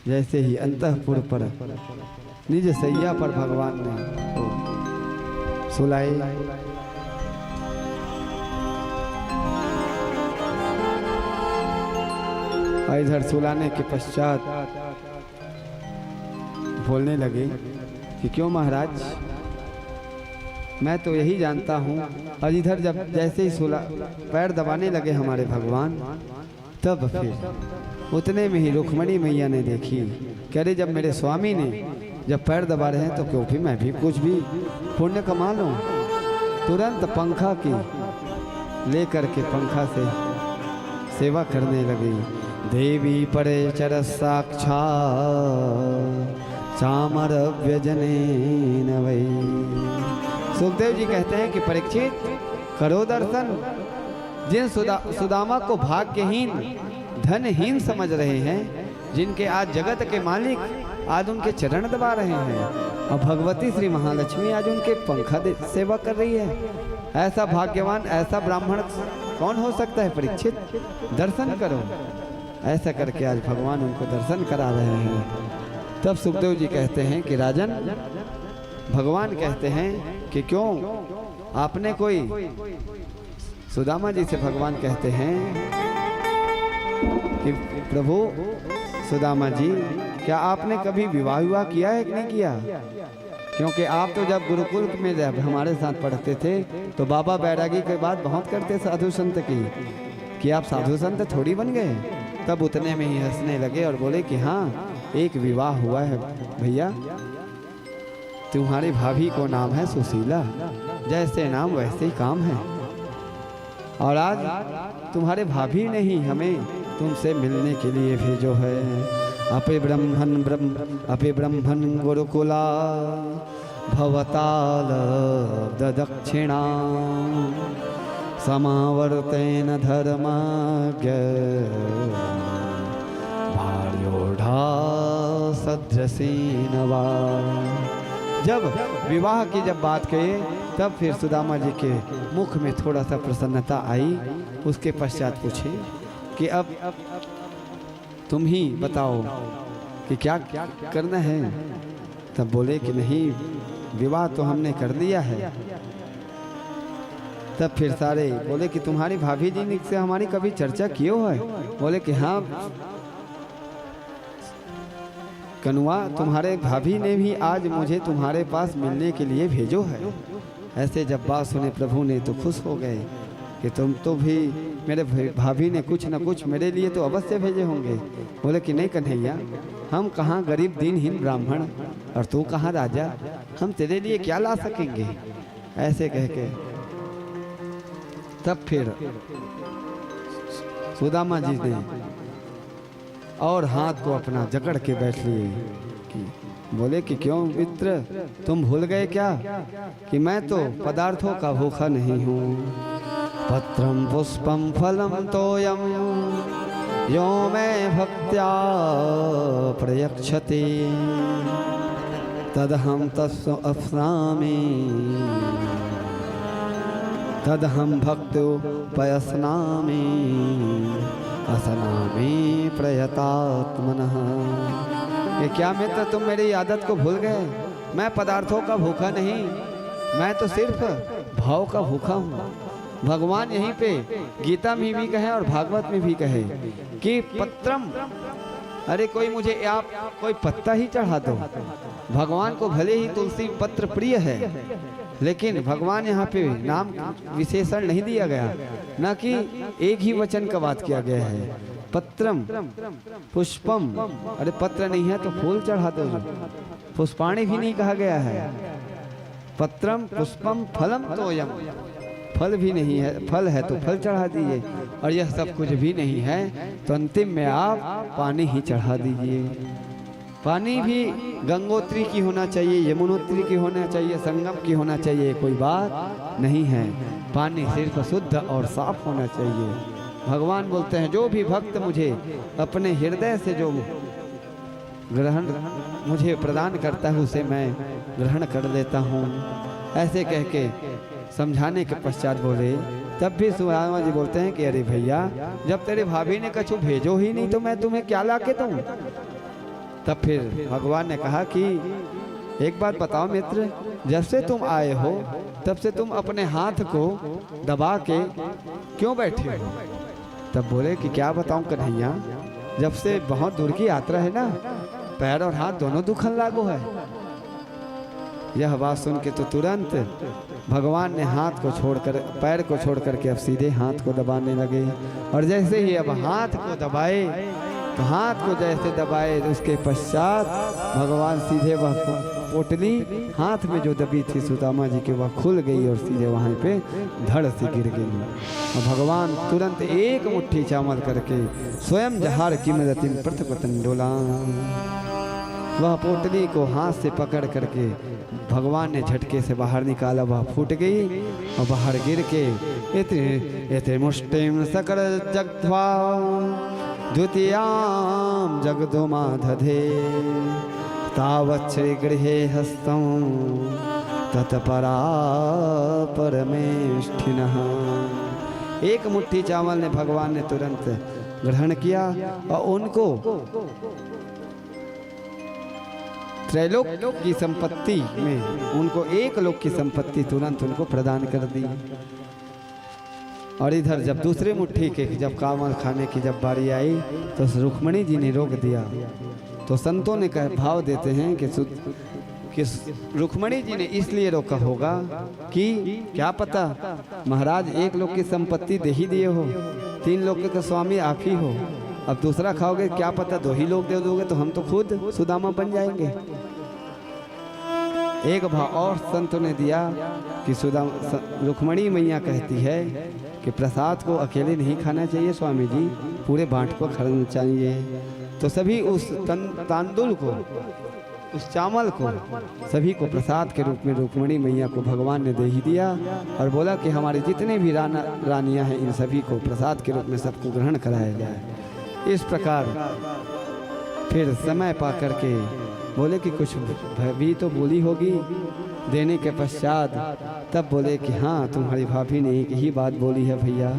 जैसे ही अंतःपुर पर निज सैया पर भगवान ने सुलाए, इधर सुलाने के पश्चात बोलने लगे कि क्यों महाराज, मैं तो यही जानता हूँ। और इधर जब जैसे ही पैर दबाने लगे हमारे भगवान, तब फिर उतने में ही रुक्मणी मैया ने देखी कि अरे जब मेरे स्वामी ने जब पैर दबा रहे हैं तो क्यों भी मैं भी कुछ भी पुण्य कमा लूँ। तुरंत पंखा की लेकर के पंखा से सेवा करने लगी। देवी परे चर साक्षात चामर व्यजने नवै। सुखदेव जी कहते हैं कि परीक्षित करो दर्शन। जिन सुदामा को भाग्यहीन धनहीन समझ रहे हैं, जिनके आज जगत के मालिक आज उनके चरण दबा रहे हैं, और भगवती श्री महालक्ष्मी आज उनके पंखा सेवा कर रही है, ऐसा भाग्यवान ऐसा ब्राह्मण कौन हो सकता है। परीक्षित दर्शन करो। ऐसा करके आज भगवान उनको दर्शन करा रहे हैं। तब सुखदेव जी कहते हैं कि राजन, भगवान कहते हैं कि क्यों आपने कोई, सुदामा जी से भगवान कहते हैं कि प्रभु सुदामा जी, क्या आपने कभी विवाह किया है कि नहीं किया। क्योंकि आप तो जब गुरुकुल में जब हमारे साथ पढ़ते थे तो बाबा बैरागी के बात बहुत करते साधु संत की, कि आप साधु संत थोड़ी बन गए। तब उतने में ही हंसने लगे और बोले कि हाँ, एक विवाह हुआ है भैया, तुम्हारी भाभी को नाम है सुशीला, जैसे नाम वैसे ही काम है। और आज तुम्हारे भाभी ने ही हमें तुमसे मिलने के लिए भेजो है। अपे ब्रह्मन गुरुकुला भवताल दक्षिणा समावर्तेन धर्मज्ञ भार्योढ़ा सदृशीनवा। जब विवाह की जब बात कही, तब फिर सुदामा जी के मुख में थोड़ा सा प्रसन्नता आई। उसके पश्चात पूछे कि अब तुम ही बताओ कि क्या करना है। तब बोले कि नहीं, विवाह तो हमने कर लिया है। तब फिर सारे बोले कि तुम्हारी भाभी जी से हमारी कभी चर्चा किए हो है। बोले कि हाँ कनुआ, तुम्हारे भाभी ने भी आज मुझे तुम्हारे पास मिलने के लिए भेजो है। ऐसे जब बात सुने प्रभु ने तो खुश हो गए कि तुम तो भी, मेरे भाभी ने कुछ न कुछ मेरे लिए तो अवश्य भेजे होंगे। बोले कि नहीं कन्हैया, हम कहाँ गरीब दीनहीन ब्राह्मण और तू कहाँ राजा, हम तेरे लिए क्या ला सकेंगे। ऐसे कह के तब फिर सुदामा जी ने और हाथ को अपना जकड़ के बैठ लिए कि बोले कि क्यों मित्र, तुम भूल गए क्या कि मैं तो पदार्थों का भूखा नहीं हूँ। पत्रम पुष्पम फलम तोयम यो मैं भक्त्या प्रयक्षते तदहम तस्व अफनामि तदहम भक्तो पयस्नामि असनामि प्रयतात्मनः। ये क्या मित्र, तुम मेरी आदत को भूल गए? मैं पदार्थों का भूखा नहीं, मैं तो सिर्फ भाव का भूखा हूँ। भगवान यहीं पे गीता में भी कहे और भागवत में भी कहे कि पत्रम, अरे कोई मुझे आप कोई पत्ता ही चढ़ा दो। भगवान को भले ही तुलसी पत्र प्रिय है, लेकिन भगवान यहाँ पे नाम विशेषण नहीं दिया गया, न कि एक ही वचन का बात किया गया है। पत्रम पुष्पम, अरे पत्र नहीं है तो फूल चढ़ा दो। पुष्पाणी भी नहीं कहा गया है। पत्रम पुष्पम फलम तोयम, फल भी नहीं है, फल है तो फल चढ़ा दीजिए। और यह सब कुछ भी नहीं है तो अंतिम में आप पानी ही चढ़ा दीजिए। पानी भी गंगोत्री की होना चाहिए, यमुनोत्री की होना चाहिए, संगम की होना चाहिए, कोई बात नहीं है। पानी सिर्फ शुद्ध और साफ होना चाहिए। भगवान बोलते हैं जो भी भक्त मुझे अपने हृदय से जो ग्रहण मुझे प्रदान करता है उसे मैं ग्रहण कर लेता हूँ। ऐसे कह के समझाने के पश्चात बोले, तब भी सुदामा जी बोलते हैं कि अरे भैया, जब तेरे भाभी ने कछु भेजो ही नहीं तो मैं तुम्हें क्या ला के दूँ। तब फिर भगवान ने कहा कि एक बात बताओ मित्र, जब से तुम आए हो तब से तुम अपने हाथ को दबा के क्यों बैठे हो? तब बोले कि क्या बताऊं कन्हैया, जब से बहुत दूर की यात्रा है ना, पैर और हाथ दोनों दुखन लागू है। यह बात सुन के तो तुरंत भगवान ने हाथ को छोड़कर, पैर को छोड़ करके अब सीधे हाथ को दबाने लगे। और जैसे ही अब हाथ को दबाए तो हाथ को जैसे दबाए उसके पश्चात भगवान सीधे वह पोटली हाथ में जो दबी थी सुदामा जी के, वह खुल गई और सीधे वहाँ पे धड़ से गिर गई। और भगवान तुरंत एक मुट्ठी चावल करके स्वयं जहार किमरतिम पृथ्वतंडोला, वह पोटली को हाथ से पकड़ करके भगवान ने झटके से बाहर निकाला। वह फूट गई और बाहर गिर के इतने मुष्टिम सकल जगध्वा द्वितीयाम जगदुमा दधे तावत् श्री गृहे हस्तम तत्परा परमेष्ठिनः। एक मुट्ठी चावल ने भगवान ने तुरंत ग्रहण किया और उनको त्रैलोक की संपत्ति में, उनको एक लोक की संपत्ति तुरंत उनको प्रदान कर दी। और इधर जब दूसरे मुट्ठी के जब कामल खाने की जब बारी आई तो रुक्मणी जी ने रोक दिया। तो संतों ने कह भाव देते हैं कि रुक्मणी जी ने इसलिए रोका होगा कि क्या पता महाराज एक लोग की संपत्ति दे ही दिए हो, 3 लोग के स्वामी आप ही हो, अब दूसरा खाओगे, क्या पता 2 ही लोग दे दोगे तो हम तो खुद सुदामा बन जाएंगे। एक भाव और संतों ने दिया कि रुक्मणी मैया कहती है कि प्रसाद को अकेले नहीं खाना चाहिए स्वामी जी, पूरे बाँट को खाना चाहिए। तो सभी उस तांदुल को, उस चावल को सभी को प्रसाद के रूप में रुक्मणी मैया को भगवान ने दे ही दिया और बोला कि हमारे जितने भी रानियां हैं इन सभी को प्रसाद के रूप में सबको ग्रहण कराया जाए। इस प्रकार फिर समय पा करके बोले कि कुछ भी तो बोली होगी देने के पश्चात। तब बोले कि हाँ तुम्हारी भाभी ने एक ही बात बोली है भैया।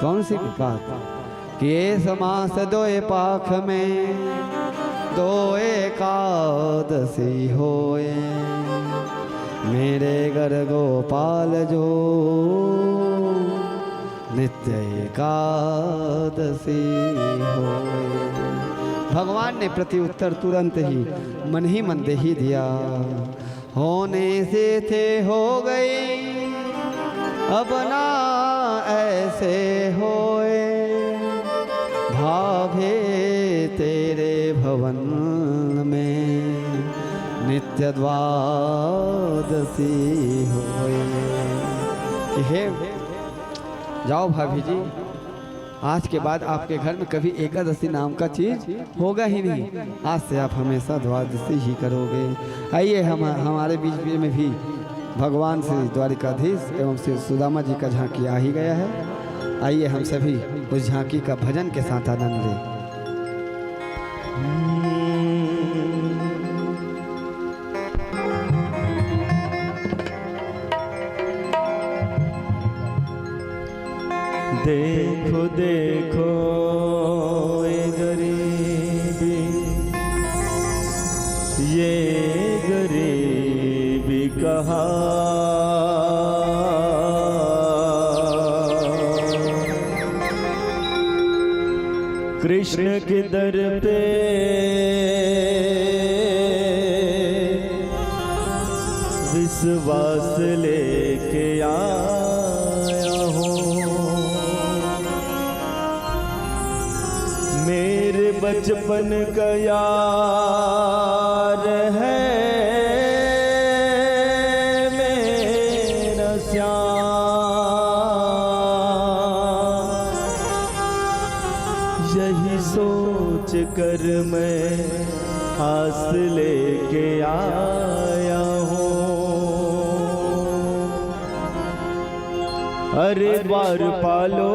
कौन सी बात? कि ये समास 2 पाख में 2 एकादशी होए, मेरे घर गोपाल जो नित्य एकादशी होए। भगवान ने प्रति उत्तर तुरंत ही मन ही मन दे ही दिया। होने से थे हो गई अब ना ऐसे होए, भावे तेरे भवन में नित्य द्वादशी होए। हे जाओ भाभी जी, आज के बाद आपके घर में कभी एकादशी नाम का चीज होगा ही नहीं। आज से आप हमेशा द्वादशी ही करोगे। आइए हमारे बीच में भी भगवान श्री द्वारिकाधीश एवं श्री सुदामा जी का झांकी आ ही गया है। आइए हम सभी उस झांकी का भजन के साथ आनंद लें। देखो देखो ये गरीबी, ये गरीबी कहाँ, कृष्ण के दर पे विश्वास लेके आया हूँ। मेरे बचपन का यार है मेरा श्याम, यही सोच कर मैं आस लेके आया हूँ। अरे द्वार पालो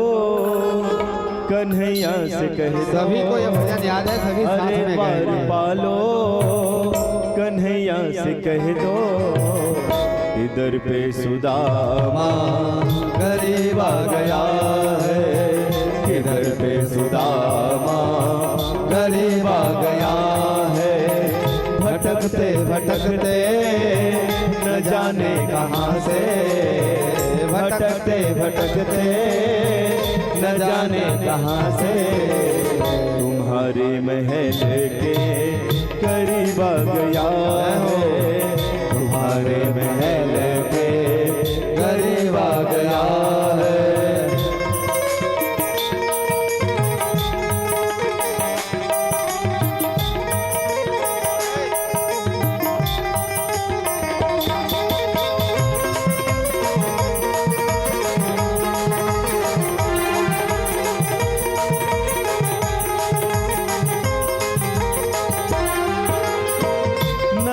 कन्हैया से कह दो, सभी को ये भजन याद है, सभी साथ अरे में द्वार गए। पालो कन्हैया से कह दो, इधर पे सुदामा गरीब आ गया है, इधर पे सुदामा गरीब आ गया है। भटकते भटकते न जाने कहाँ से, भटकते भटकते न जाने कहाँ से, तुम्हारे महल के करीब आ गया है, तुम्हारे महल के करीब आ गया है।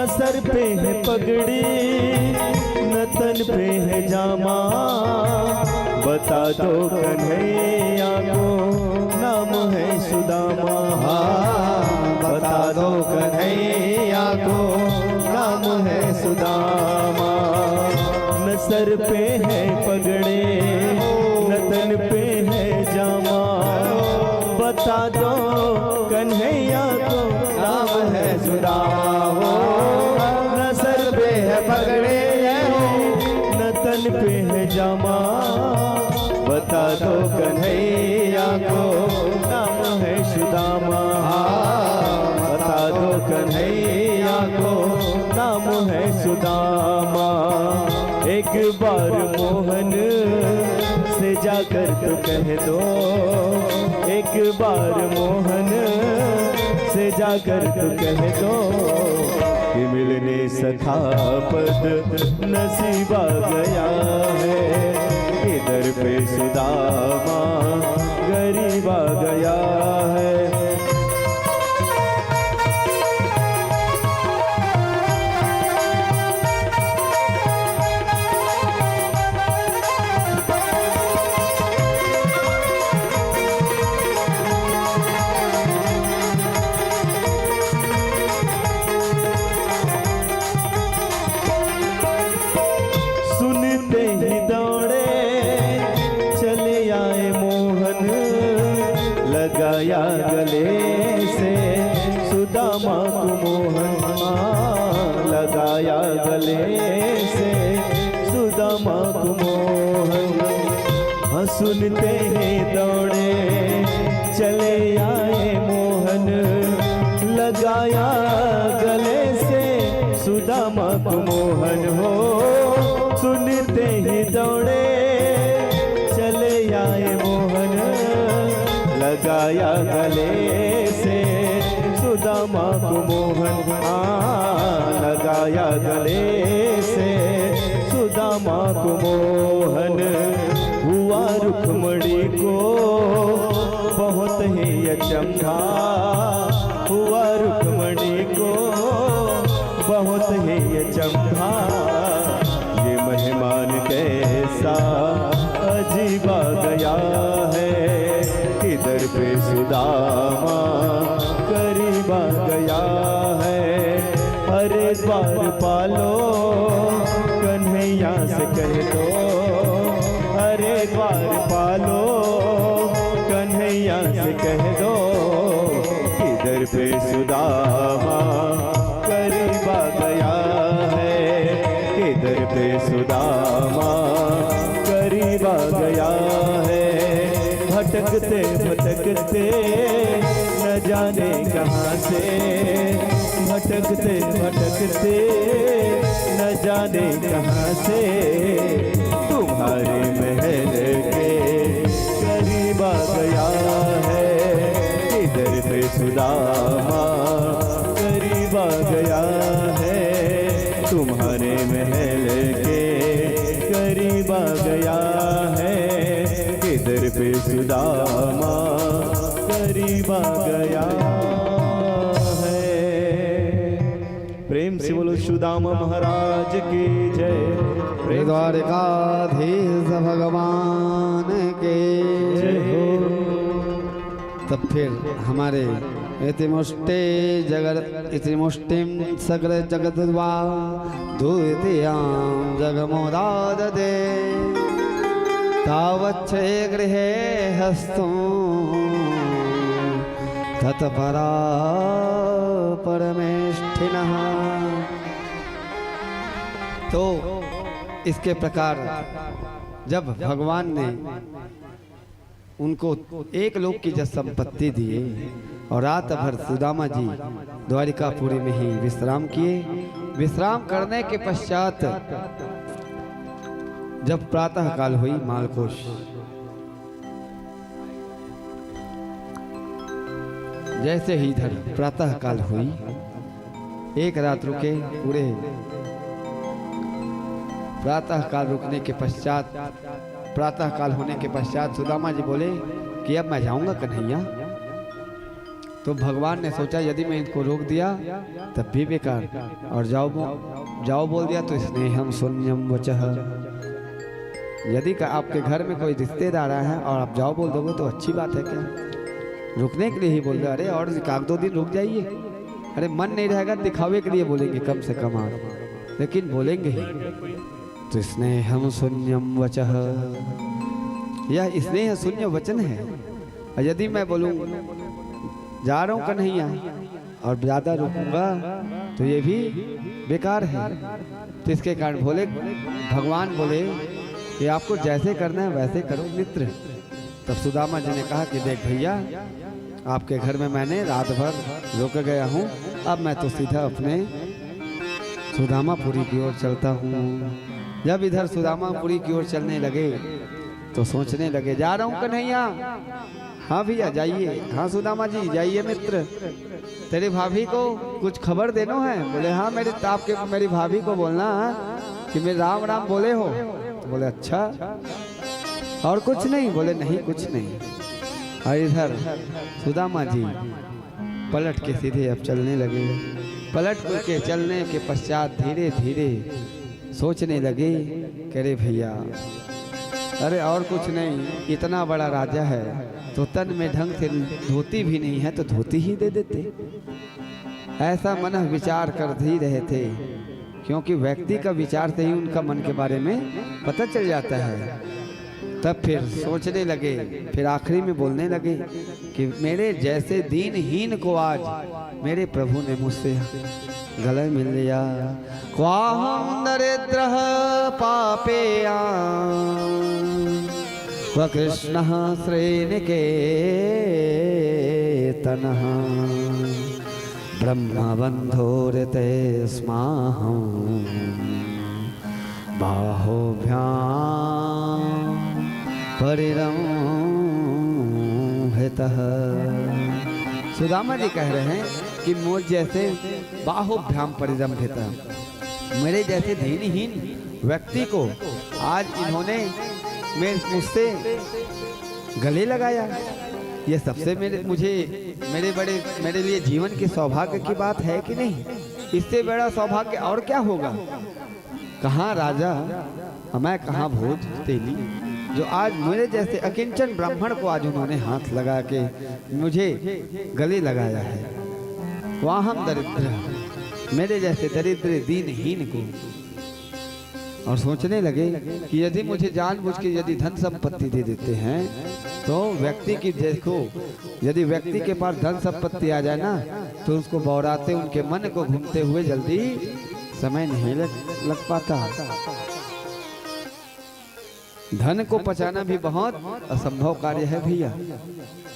सर पे है पगड़ी न तन पे है जामा, बता दो कन्हैया को नाम है सुदामा, बता दो कन्हैया को नाम है सुदामा। न सर पे है पगड़ी न तन पे है जामा, बता दो कन्हैया को नाम है सुदामा। पगड़े न तन पे है जामा, बता दो कन्हैया को नाम है सुदामा, बता दो कन्हैया को नाम है सुदामा। एक बार मोहन से जाकर तो कह दो, एक बार मोहन से जाकर तो कह दो, कि मिलने सखा पद नसीब आ गया है, इधर पे सुदामा गरीब आ गया है। सुनते ही दौड़े चले आए मोहन, लगाया गले से सुदामा को मोहन, लगाया गले से सुदामा को मोहन। सुनते ही दौड़े चले आए मोहन, लगाया गले से सुदामा को मोहन हो। सुनते ही दौड़े चले आए मोहन, लगाया गले से सुदामा को मोहन, लगाया गले से सुदामा को मोहन। हुआ रुक्मणी को ही अचंभा हुआ रुक्मणी को, बहुत ही अचंभा। ये मेहमान कैसा अजीबा गया है, किधर पे सुदामा करीबा गया है। अरे द्वार पालो कन्हैया से कह दो, अरे द्वार पालो कन्हैया से कह दो, किधर पे सुदामा करीबा गया है, किधर पे सुदामा करीबा गया है। भटकते भटकते न जाने कहाँ से, भटकते भटकते न जाने कहाँ से, तुम्हारे महल के करीब आ गया है, इधर पे सुदामा करीब आ गया है, तुम्हारे महल के करीब आ गया है, इधर पे सुदामा करीब आ गया है। प्रेम से बोलो सुदामा महाराज की जय। द्वारिकाधीश भगवान के जय हो। तब फिर हमारे इतिमुष्टे जगत इतिमुष्टिम सगल जगद्वा द्वितीयां जगमोदाददे तावच्छे गृहे हस्तुं तत्परा परमेष्ठिनः। तो इसके प्रकार जब भगवान ने उनको एक लोक की जब संपत्ति दिए और रात भर सुदामा जी द्वारिकापुरी में ही विश्राम किए, विश्राम करने के पश्चात जब प्रातः काल हुई मालकोश, जैसे ही इधर प्रातः काल हुई, एक रात रुके, पूरे प्रातः काल रुकने के पश्चात, प्रातः काल होने के पश्चात सुदामा जी बोले कि अब मैं जाऊंगा कन्हैया। तो भगवान ने सोचा यदि मैं इनको रोक दिया तब भी बेकार, और जाओ बोल दिया तो स्नेहम शून्यम वचः। यदि आपके घर में कोई रिश्तेदार आया है और आप जाओ बोल दोगे तो अच्छी बात है क्या, रुकने के लिए ही बोल रहे, अरे और एक दो दिन रुक जाइए, अरे मन नहीं रहेगा दिखावे के लिए बोलेंगे कम से कम आप, लेकिन बोलेंगे ही। तो स्नेहम शून्यम वचः, यह स्नेह शून्य वचन है। और यदि मैं बोलूं जा रहा हूं कन्हैया और ज्यादा रुकूंगा तो ये भी बेकार है। तो इसके कारण बोले भगवान बोले कि आपको जैसे करना है वैसे करो मित्र। तब सुदामा जी ने कहा कि देख भैया, आपके घर में मैंने रात भर रुक गया हूँ, अब मैं तो सीधा अपने सुदामापुरी की ओर चलता हूँ। जब इधर सुदामापुरी की ओर चलने लगे तो सोचने लगे जा रहा हूँ कन्हैया, हाँ भैया जाइए, हाँ सुदामा जी जाइए मित्र, तेरी भाभी को कुछ खबर देना है। बोले हाँ मेरी भाभी को बोलना कि मेरे राम राम बोले हो। तो बोले अच्छा, और कुछ नहीं? बोले नहीं कुछ नहीं। और इधर सुदामा जी पलट के सीधे अब चलने लगे। पलट के चलने के पश्चात धीरे धीरे सोचने लगे कि अरे भैया, अरे और कुछ नहीं, इतना बड़ा राजा है तो तन में ढंग से धोती भी नहीं है तो धोती ही दे देते। ऐसा मन विचार कर ही रहे थे, क्योंकि व्यक्ति का विचार से ही उनका मन के बारे में पता चल जाता है। तब फिर सोचने लगे, फिर आखिरी में बोलने लगे कि मेरे जैसे दीनहीन को आज मेरे प्रभु ने मुझसे गले मिल लिया। क्वाहं दरिद्रः पापेया व कृष्णः श्रेणिकेतनः ब्रह्मबन्धोरिते स्माहं बाहुभ्यां परिरंहितः। सुदामा जी कह रहे हैं कि मुझ जैसे बाहुभ्याम परिरंभितः, मेरे जैसे दीनहीन व्यक्ति को आज इन्होंने मुझसे गले लगाया। ये सबसे मेरे लिए जीवन की सौभाग्य की बात है कि नहीं? इससे बड़ा सौभाग्य और क्या होगा? कहाँ राजा, मैं कहाँ भोज तेली, जो आज मेरे जैसे अकिंचन ब्राह्मण को आज उन्होंने हाथ लगा के मुझे गले लगाया है। वहाँ हम दरिद्र, मेरे जैसे दरिद्र दीनहीन को, और सोचने लगे कि यदि मुझे जानबूझ के यदि धन संपत्ति दे देते हैं तो व्यक्ति की, देखो यदि व्यक्ति के पास धन संपत्ति आ जाए ना तो उसको बौराते, उनके मन को घूमते हुए जल्दी समय नहीं लग पाता। धन को पचाना भी बहुत असंभव कार्य है भैया।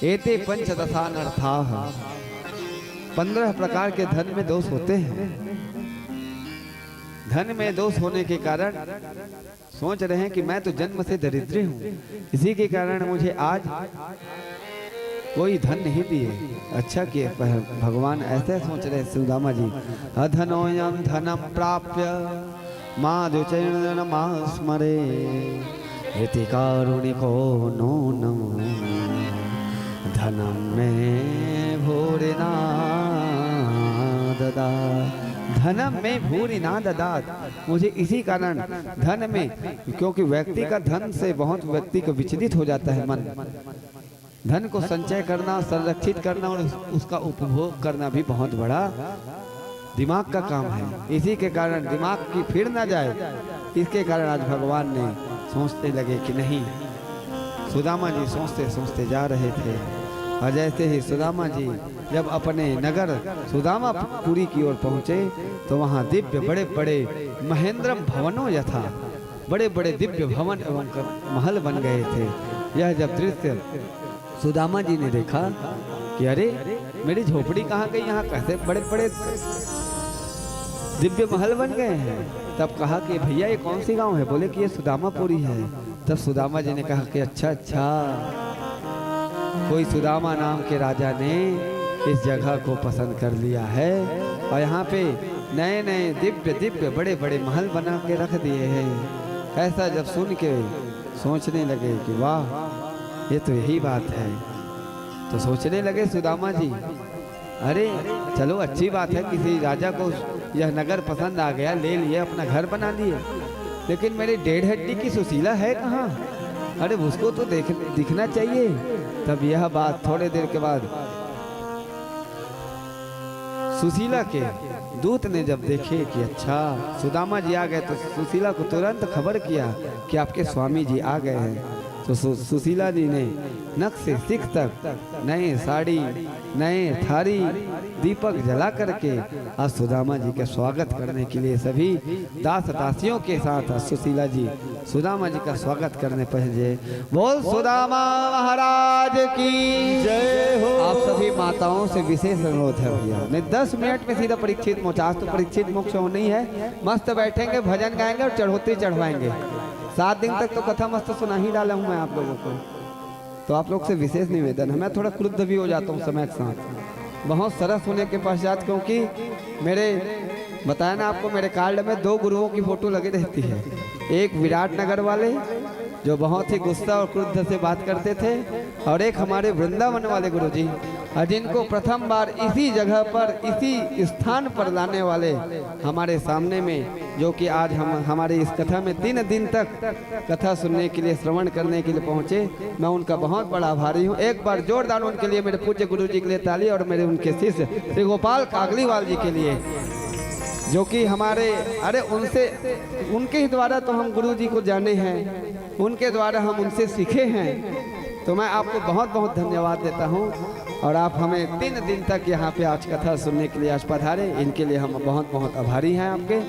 एते पंचदशानर्थाः, 15 प्रकार के धन में दोष होते हैं। धन में दोष होने के कारण सोच रहे हैं कि मैं तो जन्म से दरिद्र हूँ, इसी के कारण मुझे आज कोई धन नहीं दिए। अच्छा किए भगवान ऐसे सोच रहे सुदामा जी। अधनोयम धनम प्राप्य माधुचरण स्मरे इति कारुणिको नूनम धनम में भूरिना ददा, धनम में भूरि ना ददात। मुझे इसी कारण धन में, क्योंकि व्यक्ति का धन से बहुत व्यक्ति को विचलित हो जाता है मन। धन को संचय करना, संरक्षित करना और उसका उपभोग करना भी बहुत बड़ा दिमाग का काम है। इसी के कारण दिमाग की फिर ना जाए, इसके कारण आज भगवान ने सोचते लगे कि नहीं। सुदामा जी सोचते सोचते जा रहे थे, और जैसे ही सुदामा जी जब अपने नगर सुदामापुरी की ओर पहुंचे तो वहां दिव्य बड़े बड़े महेंद्रम भवनों यथा, बड़े बड़े दिव्य भवन एवं महल बन गए थे। यह जब दृश्य सुदामा जी ने देखा कि अरे मेरी झोपड़ी कहाँ गई, यहाँ कैसे बड़े बड़े दिव्य महल बन गए हैं, तब कहा कि भैया ये कौन सी गांव है? बोले कि ये सुदामापुरी है। तब सुदामा जी ने कहा कि अच्छा अच्छा, कोई सुदामा नाम के राजा ने इस जगह को पसंद कर लिया है और यहाँ पे नए नए दिव्य दिव्य बड़े बड़े महल बना के रख दिए हैं। ऐसा जब सुन के सोचने लगे कि वाह, ये तो यही बात है। तो सोचने लगे सुदामा जी, अरे चलो अच्छी बात है, किसी राजा को यह नगर पसंद आ गया, ले लिए, अपना घर बना लिए, लेकिन मेरी 1.5 हड्डी की सुशीला है कहाँ? अरे उसको तो दिखना चाहिए। तब यह बात थोड़े देर के बाद सुशीला के दूत ने जब देखे कि अच्छा सुदामा जी आ गए, तो सुशीला को तुरंत खबर किया कि आपके स्वामी जी आ गए हैं। तो सुशीला जी ने नख से सिख तक नए साड़ी, नए थारी, दीपक जला करके आज सुदामा जी के स्वागत करने के लिए सभी दास दासियों के साथ सुशीला जी सुदामा जी का स्वागत करने पहुंचे। बोल सुदामा महाराज की जय हो। आप सभी माताओं से विशेष अनुरोध है भैया, नहीं 10 मिनट में सीधा परीक्षित मोचास, तो परीक्षित मोक्ष नहीं है, मस्त बैठेंगे, भजन गाएंगे और चढ़ोती चढ़वाएंगे। 7 दिन तक तो कथा मस्त सुना ही डाला हूँ मैं आप लोगों को। तो आप लोग से विशेष निवेदन है, मैं थोड़ा क्रुद्ध भी हो जाता हूँ समय के साथ, बहुत सरस होने के पश्चात, क्योंकि मेरे बताया ना आपको, मेरे कार्ड में 2 गुरुओं की फोटो लगी रहती है। एक विराट नगर वाले जो बहुत ही गुस्सा और क्रुद्ध से बात करते थे, और एक हमारे वृंदावन वाले गुरुजी, जिनको प्रथम बार इसी जगह पर, इसी स्थान पर लाने वाले हमारे सामने में, जो कि आज हम हमारे इस कथा में 3 दिन तक कथा सुनने के लिए, श्रवण करने के लिए पहुंचे। मैं उनका बहुत बड़ा आभारी हूं। एक बार जोरदार उनके लिए, मेरे पूज्य गुरुजी के लिए ताली, और मेरे उनके शिष्य श्री गोपाल कागलीवाल जी के लिए, जो कि हमारे, अरे उनके ही द्वारा तो हम गुरुजी को जाने हैं, उनके द्वारा हम उनसे सीखे हैं। तो मैं आपको बहुत बहुत धन्यवाद देता हूं, और आप हमें 3 दिन तक यहाँ पे आज कथा सुनने के लिए आज पधारे, इनके लिए हम बहुत बहुत आभारी हैं आपके।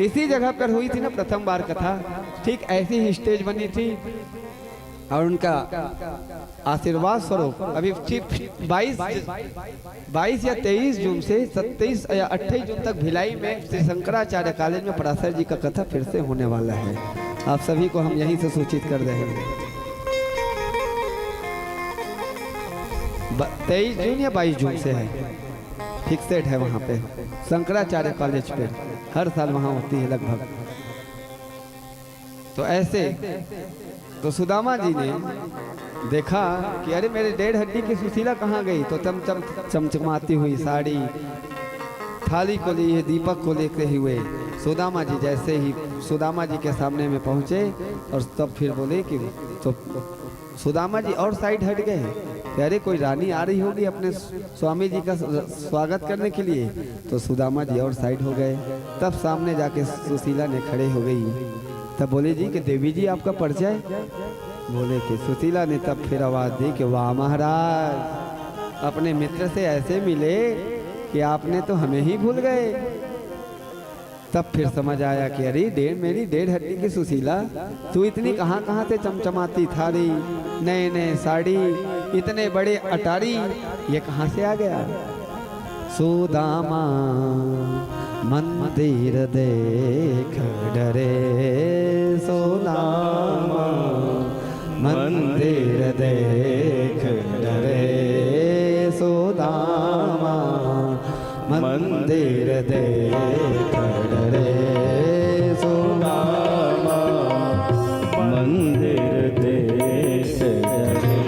इसी जगह पर हुई थी ना प्रथम बार कथा, ठीक ऐसी ही स्टेज बनी थी, और उनका आशीर्वाद स्वरूप अभी ठीक 22 या 23 जून से 27 या 28 जून तक भिलाई में श्री शंकराचार्य कॉलेज में पराशर जी का कथा फिर से होने वाला है। आप सभी को हम यहीं से सूचित कर रहे हैं। 23 जून या 22 जून से है, फिक्सेड है वहाँ पे शंकराचार्य कॉलेज पे, हर साल वहाँ होती है लगभग। तो ऐसे तो सुदामा जी ने देखा कि अरे मेरे 1.5 हड्डी की सुशीला कहाँ गई, तो चमचमाती हुई साड़ी थाली को लिए दीपक को लेते हुए सुदामा जी जैसे ही सुदामा जी के सामने में पहुंचे और तब फिर बोले कि तो सुदामा जी और साइड हट गए कि अरे कोई रानी आ रही होगी अपने स्वामी जी का स्वागत करने के लिए, तो सुदामा जी और साइड हो गए। तब सामने जाके सुशीला ने खड़े हो गई। तब बोले जी कि देवी जी आपका परिचय, बोले कि सुशीला ने तब फिर आवाज दी कि वाह महाराज, अपने मित्र से ऐसे मिले कि आपने तो हमें ही भूल गए। तब फिर समझ आया कि अरे मेरी 1.5 हड्डी की सुशीला, तू इतनी कहाँ से चमचमाती थाली, नए नए साड़ी, इतने बड़े अटारी, ये कहाँ से आ गया। सुदामा मंदिर देख डरे, सुदामा मंदिर देख डरे, सुदामा मंदिर देख डरे, सुदामा मंदिर देख डरे।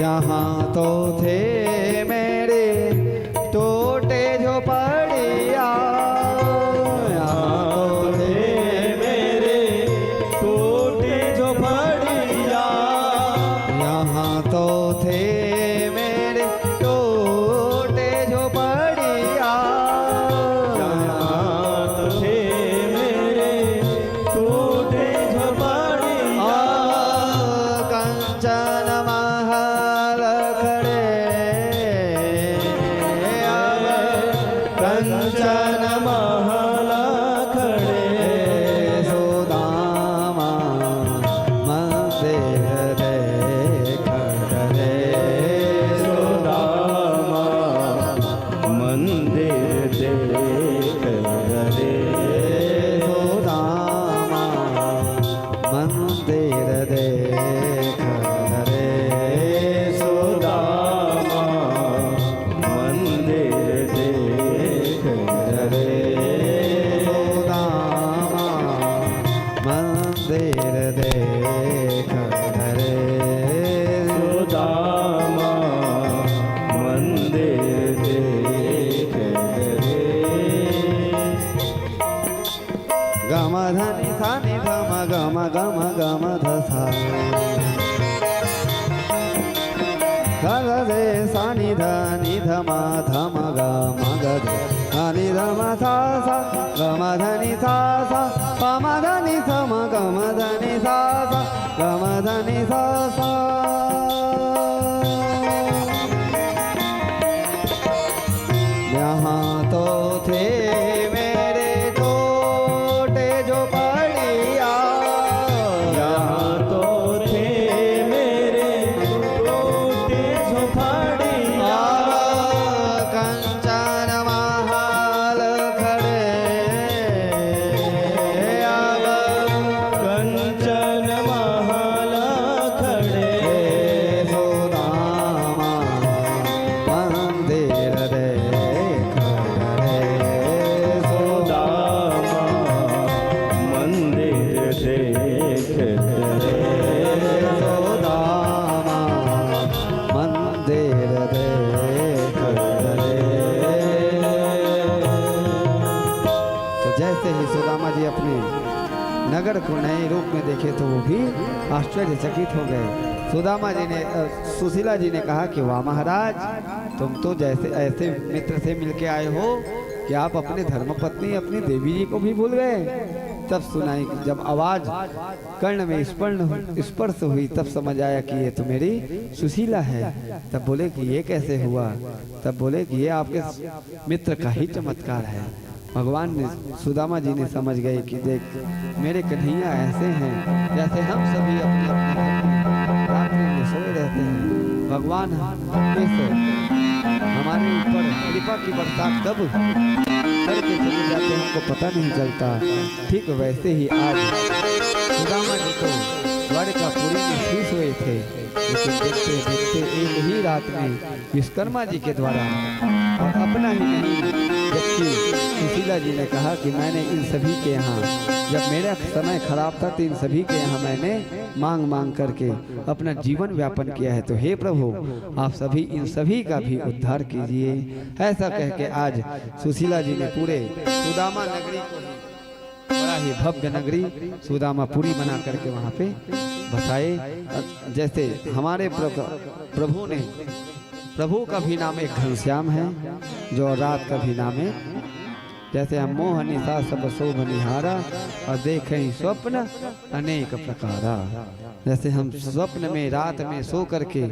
यहाँ तो थे मेरे टूटे झोपड़िया, यहाँ तो थे मेरे टूटे झोपड़िया, यहाँ तो थे मेरे टूटे झोपड़िया, यहाँ तो थे मेरे टूटे झोपड़िया, कंचन महल खड़े, कंचन महल खड़े, सुदामा मंदिर देख डरे, सुदामा मंदिर देख डरे, सुदामा मंदिर देख डरे, सुदामा मंदिर देख डरे, सुदामा मंदिर देख डरे, सुदामा मंदिर देख डरे। गम धनि धनि धम गम गम गम धसा, ध रे सानि धनि धम धम गम गद धनि धम सा सा गम धनि सा सा पम धनि सम गम धनि सा सा गम धनि सा सा। यहाँ तो थे मेरे टूटे झोपड़िया, यहाँ तो थे मेरे टूटे झोपड़िया, कंचन महल खड़े, कंचन महल खड़े, सुदामा मंदिर देख डरे, सुदामा मंदिर देख डरे, सुदामा मंदिर देख डरे। तो जैसे ही सुदामा जी अपने नगर को नए रूप में देखे तो वो भी आश्चर्यचकित हो गए। सुदामा जी ने सुशीला जी ने कहा कि वाह महाराज, तुम तो जैसे ऐसे मित्र से मिलके आए हो कि आप अपने धर्मपत्नी अपनी देवी जी को भी भूल गए। तब सुनाई जब आवाज कर्ण में स्पर्श हुई, तब समझ आया कि ये तो मेरी सुशीला है। तब बोले कि ये कैसे हुआ, तब बोले कि ये आपके मित्र का ही चमत्कार है। भगवान ने सुदामा जी ने समझ गए कि देख मेरे कन्हैया ऐसे हैं जैसे हम सभी अपने अपने रात्रि में सोए रहते हैं। भगवान इस हमारे ऊपर कृपा की बरसात कब करके चले जाते हैं हमको पता नहीं चलता। ठीक वैसे ही आज सुदामा जी तो द्वारिकापुरी में ही सोए थे, लेकिन देखते देखते एक ही रात में विश्वकर्मा जी के द्वारा और अपना ही नहीं जब कि सुशीला जी ने कहा कि मैंने इन सभी के यहाँ, जब मेरा समय खराब था तो इन सभी के यहाँ मैंने मांग मांग करके अपना जीवन व्यापन किया है। तो हे प्रभु, आप सभी इन सभी का भी उद्धार कीजिए। ऐसा कह के आज सुशीला जी ने पूरे सुदामा नगरी को, बड़ा ही भव्य नगरी सुदामापुरी बना करके वहाँ पे बसाए। जैसे हमारे प्रभु ने, प्रभु का भी नाम एक घनश्याम है, जो रात का भी नाम है। जैसे हम मोहनिशा सब शोभ निहारा और देखें स्वप्न अनेक प्रकारा। जैसे हम स्वप्न में रात में सो करके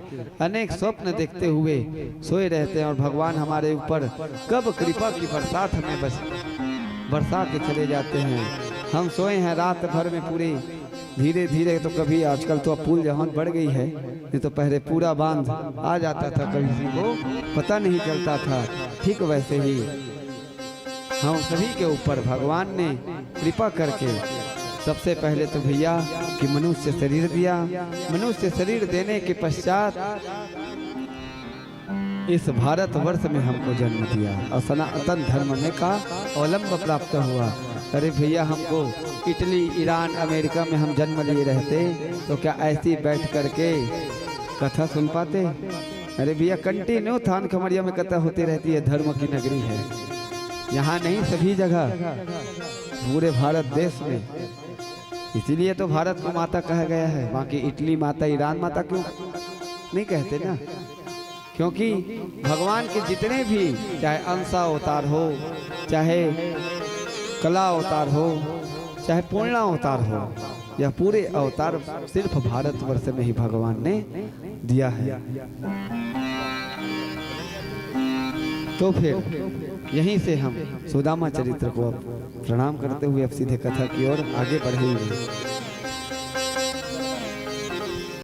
अनेक स्वप्न देखते हुए सोए रहते हैं और भगवान हमारे ऊपर कब कृपा की बरसात हमें बरसा के चले जाते हैं। हम सोए हैं रात भर में पूरे, धीरे धीरे तो कभी, आजकल तो अब पुल जहां बढ़ गई है, नहीं तो पहले पूरा बांध आ जाता था, कभी किसी को पता नहीं चलता था। ठीक वैसे ही हम सभी के ऊपर भगवान ने कृपा करके सबसे पहले तो भैया कि मनुष्य शरीर दिया। मनुष्य शरीर देने के पश्चात इस भारतवर्ष में हमको जन्म दिया और सनातन धर्म में का अवलंब प्राप्त हुआ। अरे भैया, हमको इटली, ईरान, अमेरिका में हम जन्म लिए रहते तो क्या ऐसी बैठ करके कथा सुन पाते? अरे भैया, कंटिन्यू थान खमरिया में कथा होती रहती है। धर्म की नगरी है, यहाँ नहीं सभी जगह, पूरे भारत देश में। इसीलिए तो भारत को माता कहा गया है। बाकी इटली माता, ईरान माता क्यों नहीं कहते ना? क्योंकि भगवान के जितने भी, चाहे अंशा अवतार हो, चाहे कला अवतार हो, चाहे पूर्णा अवतार हो, यह पूरे अवतार सिर्फ भारतवर्ष में ही भगवान ने दिया है। तो फिर यहीं से हम सुदामा चरित्र को प्रणाम करते हुए अब सीधे कथा की ओर आगे बढ़ेंगे।